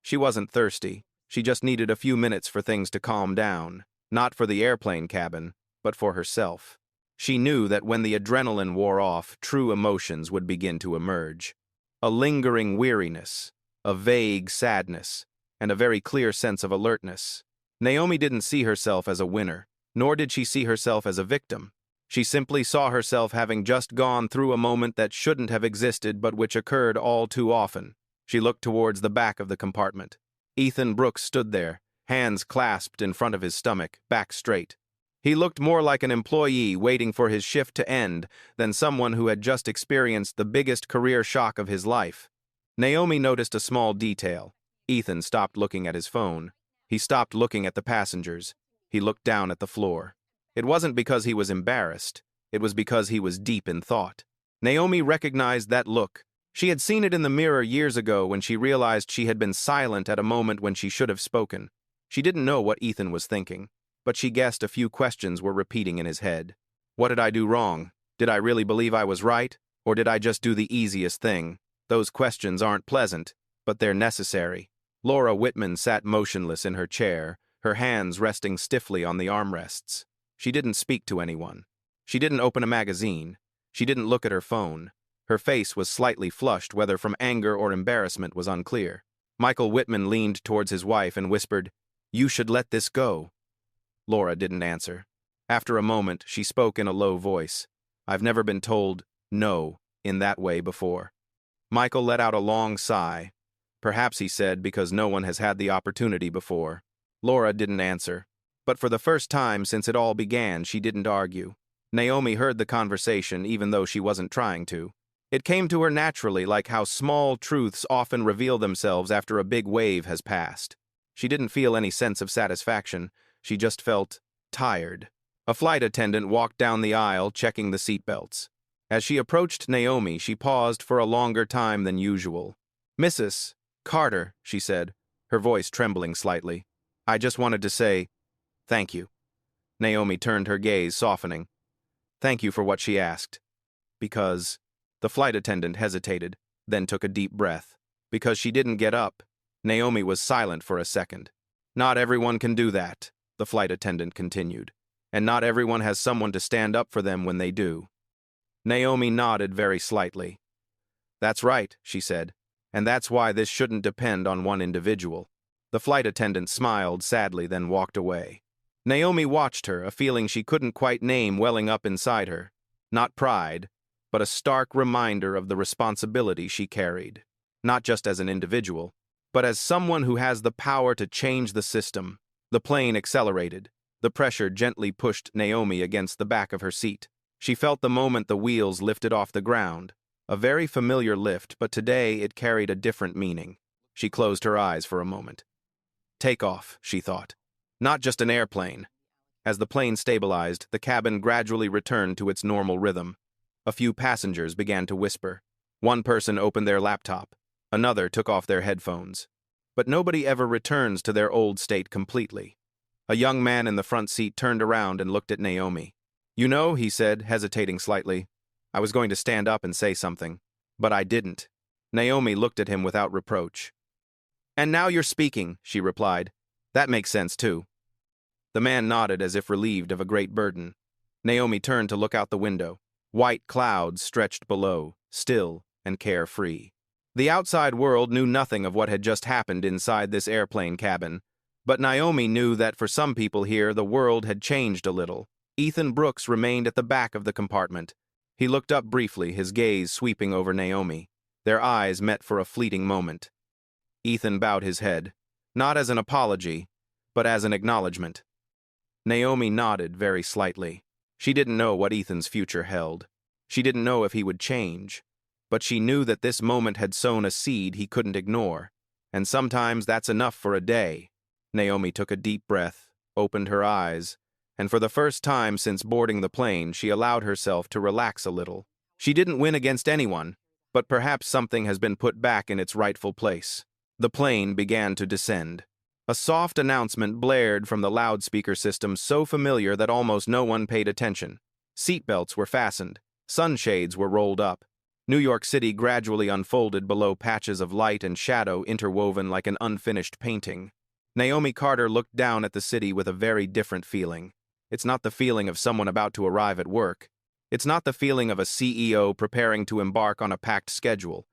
She wasn't thirsty. She just needed a few minutes for things to calm down, not for the airplane cabin, but for herself. She knew that when the adrenaline wore off, true emotions would begin to emerge. A lingering weariness, a vague sadness, and a very clear sense of alertness. Naomi didn't see herself as a winner, nor did she see herself as a victim. She simply saw herself having just gone through a moment that shouldn't have existed but which occurred all too often. She looked towards the back of the compartment. Ethan Brooks stood there, hands clasped in front of his stomach, back straight. He looked more like an employee waiting for his shift to end than someone who had just experienced the biggest career shock of his life. Naomi noticed a small detail. Ethan stopped looking at his phone. He stopped looking at the passengers. He looked down at the floor. It wasn't because he was embarrassed. It was because he was deep in thought. Naomi recognized that look. She had seen it in the mirror years ago when she realized she had been silent at a moment when she should have spoken. She didn't know what Ethan was thinking, but she guessed a few questions were repeating in his head. What did I do wrong? Did I really believe I was right? Or did I just do the easiest thing? Those questions aren't pleasant, but they're necessary. Laura Whitman sat motionless in her chair, her hands resting stiffly on the armrests. She didn't speak to anyone. She didn't open a magazine. She didn't look at her phone. Her face was slightly flushed, whether from anger or embarrassment was unclear. Michael Whitman leaned towards his wife and whispered, "You should let this go." Laura didn't answer. After a moment, she spoke in a low voice. "I've never been told no in that way before." Michael let out a long sigh. Perhaps, he said, because no one has had the opportunity before. Laura didn't answer. But for the first time since it all began, she didn't argue. Naomi heard the conversation even though she wasn't trying to. It came to her naturally, like how small truths often reveal themselves after a big wave has passed. She didn't feel any sense of satisfaction. She just felt tired. A flight attendant walked down the aisle, checking the seatbelts. As she approached Naomi, she paused for a longer time than usual. "Mrs. Carter," she said, her voice trembling slightly. "I just wanted to say, thank you." Naomi turned her gaze, softening. "Thank you for what?" she asked. "Because..." The flight attendant hesitated, then took a deep breath. "Because she didn't get up." Naomi was silent for a second. "Not everyone can do that," the flight attendant continued. "And not everyone has someone to stand up for them when they do." Naomi nodded very slightly. "That's right," she said. "And that's why this shouldn't depend on one individual." The flight attendant smiled sadly, then walked away. Naomi watched her, a feeling she couldn't quite name welling up inside her. Not pride, but a stark reminder of the responsibility she carried. Not just as an individual, but as someone who has the power to change the system. The plane accelerated. The pressure gently pushed Naomi against the back of her seat. She felt the moment the wheels lifted off the ground. A very familiar lift, but today it carried a different meaning. She closed her eyes for a moment. Takeoff, she thought. Not just an airplane. As the plane stabilized, the cabin gradually returned to its normal rhythm. A few passengers began to whisper. One person opened their laptop. Another took off their headphones. But nobody ever returns to their old state completely. A young man in the front seat turned around and looked at Naomi. "You know," he said, hesitating slightly, "I was going to stand up and say something, but I didn't." Naomi looked at him without reproach. "And now you're speaking," she replied. "That makes sense, too." The man nodded as if relieved of a great burden. Naomi turned to look out the window. White clouds stretched below, still and carefree. The outside world knew nothing of what had just happened inside this airplane cabin, but Naomi knew that for some people here the world had changed a little. Ethan Brooks remained at the back of the compartment. He looked up briefly, his gaze sweeping over Naomi. Their eyes met for a fleeting moment. Ethan bowed his head, not as an apology, but as an acknowledgement. Naomi nodded very slightly. She didn't know what Ethan's future held. She didn't know if he would change, but she knew that this moment had sown a seed he couldn't ignore, and sometimes that's enough for a day. Naomi took a deep breath, opened her eyes, and for the first time since boarding the plane, she allowed herself to relax a little. She didn't win against anyone, but perhaps something has been put back in its rightful place. The plane began to descend. A soft announcement blared from the loudspeaker system, so familiar that almost no one paid attention. Seatbelts were fastened. Sunshades were rolled up. New York City gradually unfolded below patches of light and shadow interwoven like an unfinished painting. Naomi Carter looked down at the city with a very different feeling. It's not the feeling of someone about to arrive at work. It's not the feeling of a CEO preparing to embark on a packed schedule.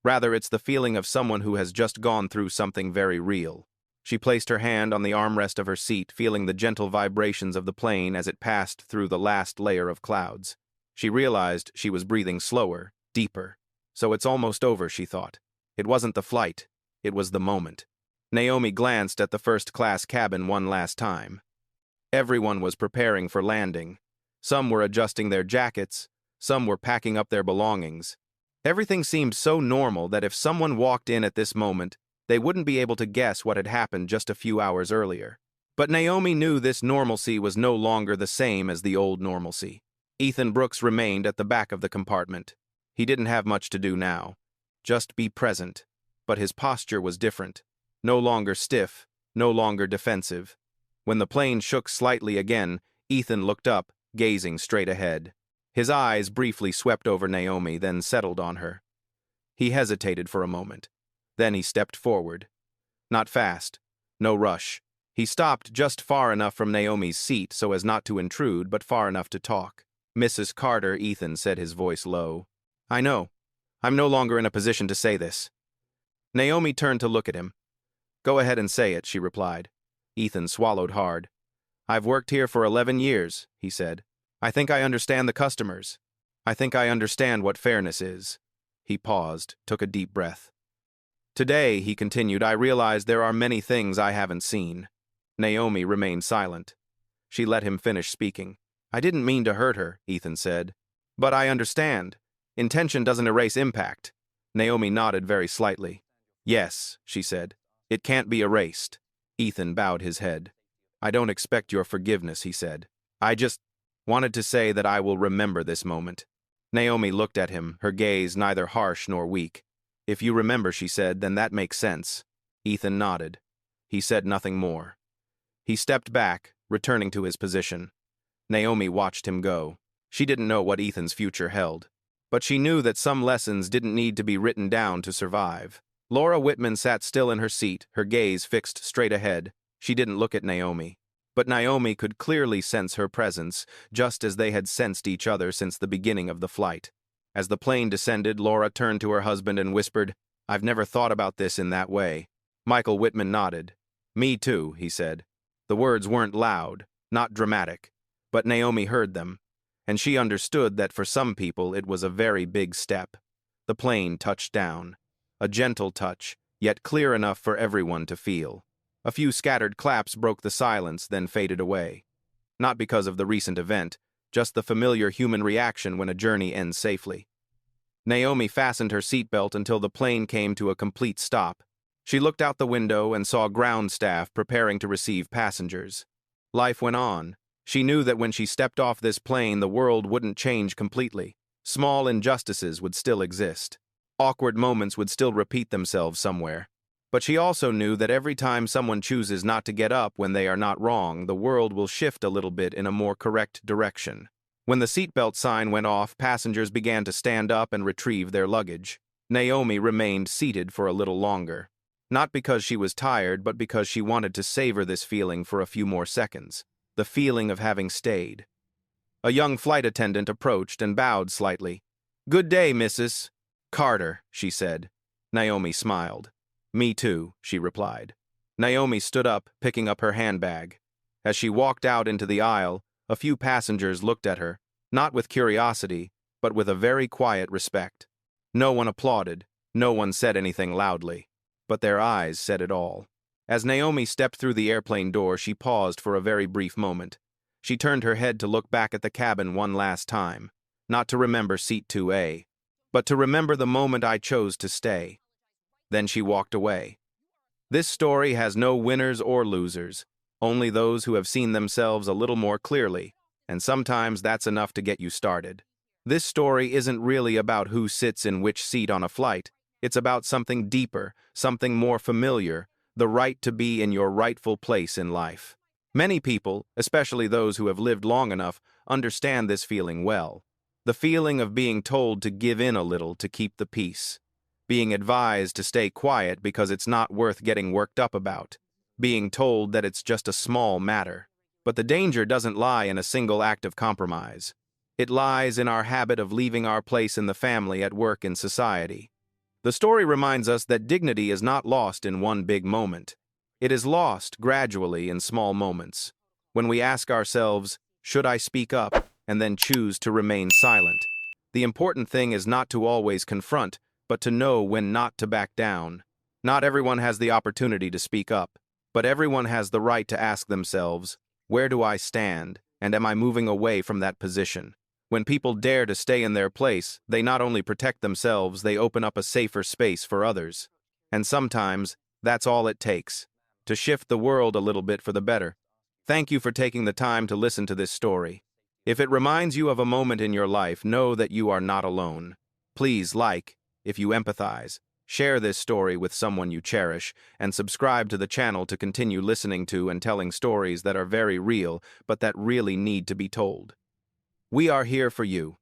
Rather, it's the feeling of someone who has just gone through something very real. She placed her hand on the armrest of her seat, feeling the gentle vibrations of the plane as it passed through the last layer of clouds. She realized she was breathing slower, deeper. So it's almost over, she thought. It wasn't the flight. It was the moment. Naomi glanced at the first-class cabin one last time. Everyone was preparing for landing. Some were adjusting their jackets. Some were packing up their belongings. Everything seemed so normal that if someone walked in at this moment, They wouldn't be able to guess what had happened just a few hours earlier. But Naomi knew this normalcy was no longer the same as the old normalcy. Ethan Brooks remained at the back of the compartment. He didn't have much to do now. Just be present. But his posture was different. No longer stiff, no longer defensive. When the plane shook slightly again, Ethan looked up, gazing straight ahead. His eyes briefly swept over Naomi, then settled on her. He hesitated for a moment. Then he stepped forward. Not fast. No rush. He stopped just far enough from Naomi's seat so as not to intrude, but far enough to talk. "Mrs. Carter," Ethan said, his voice low. "I know. I'm no longer in a position to say this." Naomi turned to look at him. "Go ahead and say it," she replied. Ethan swallowed hard. "I've worked here for 11 years, he said. "I think I understand the customers. I think I understand what fairness is." He paused, took a deep breath. "Today," he continued, "I realize there are many things I haven't seen." Naomi remained silent. She let him finish speaking. "I didn't mean to hurt her," Ethan said. "But I understand. Intention doesn't erase impact." Naomi nodded very slightly. "Yes," she said. "It can't be erased." Ethan bowed his head. "I don't expect your forgiveness," he said. "I just wanted to say that I will remember this moment." Naomi looked at him, her gaze neither harsh nor weak. "If you remember," she said, "then that makes sense." Ethan nodded. He said nothing more. He stepped back, returning to his position. Naomi watched him go. She didn't know what Ethan's future held. But she knew that some lessons didn't need to be written down to survive. Laura Whitman sat still in her seat, her gaze fixed straight ahead. She didn't look at Naomi. But Naomi could clearly sense her presence, just as they had sensed each other since the beginning of the flight. As the plane descended, Laura turned to her husband and whispered, "I've never thought about this in that way." Michael Whitman nodded. "Me too," he said. The words weren't loud, not dramatic, but Naomi heard them, and she understood that for some people it was a very big step. The plane touched down. A gentle touch, yet clear enough for everyone to feel. A few scattered claps broke the silence, then faded away. Not because of the recent event, just the familiar human reaction when a journey ends safely. Naomi fastened her seatbelt until the plane came to a complete stop. She looked out the window and saw ground staff preparing to receive passengers. Life went on. She knew that when she stepped off this plane, the world wouldn't change completely. Small injustices would still exist. Awkward moments would still repeat themselves somewhere. But she also knew that every time someone chooses not to get up when they are not wrong, the world will shift a little bit in a more correct direction. When the seatbelt sign went off, passengers began to stand up and retrieve their luggage. Naomi remained seated for a little longer. Not because she was tired, but because she wanted to savor this feeling for a few more seconds. The feeling of having stayed. A young flight attendant approached and bowed slightly. "Good day, Mrs. Carter," she said. Naomi smiled. "Me too," she replied. Naomi stood up, picking up her handbag. As she walked out into the aisle, a few passengers looked at her, not with curiosity, but with a very quiet respect. No one applauded, no one said anything loudly. But their eyes said it all. As Naomi stepped through the airplane door, she paused for a very brief moment. She turned her head to look back at the cabin one last time, not to remember seat 2A, but to remember the moment I chose to stay. Then she walked away. This story has no winners or losers, only those who have seen themselves a little more clearly, and sometimes that's enough to get you started. This story isn't really about who sits in which seat on a flight. It's about something deeper, something more familiar, the right to be in your rightful place in life. Many people, especially those who have lived long enough, understand this feeling well. The feeling of being told to give in a little to keep the peace. Being advised to stay quiet because it's not worth getting worked up about. Being told that it's just a small matter. But the danger doesn't lie in a single act of compromise. It lies in our habit of leaving our place in the family, at work, in society. The story reminds us that dignity is not lost in one big moment. It is lost gradually in small moments. When we ask ourselves, should I speak up, and then choose to remain silent. The important thing is not to always confront, but to know when not to back down. Not everyone has the opportunity to speak up, but everyone has the right to ask themselves, where do I stand, and am I moving away from that position? When people dare to stay in their place, they not only protect themselves, they open up a safer space for others. And sometimes, That's all it takes to shift the world a little bit for the better. Thank you for taking the time to listen to this story. If it reminds you of a moment in your life, know that you are not alone. Please if you empathize, share this story with someone you cherish, and subscribe to the channel to continue listening to and telling stories that are very real but that really need to be told. We are here for you.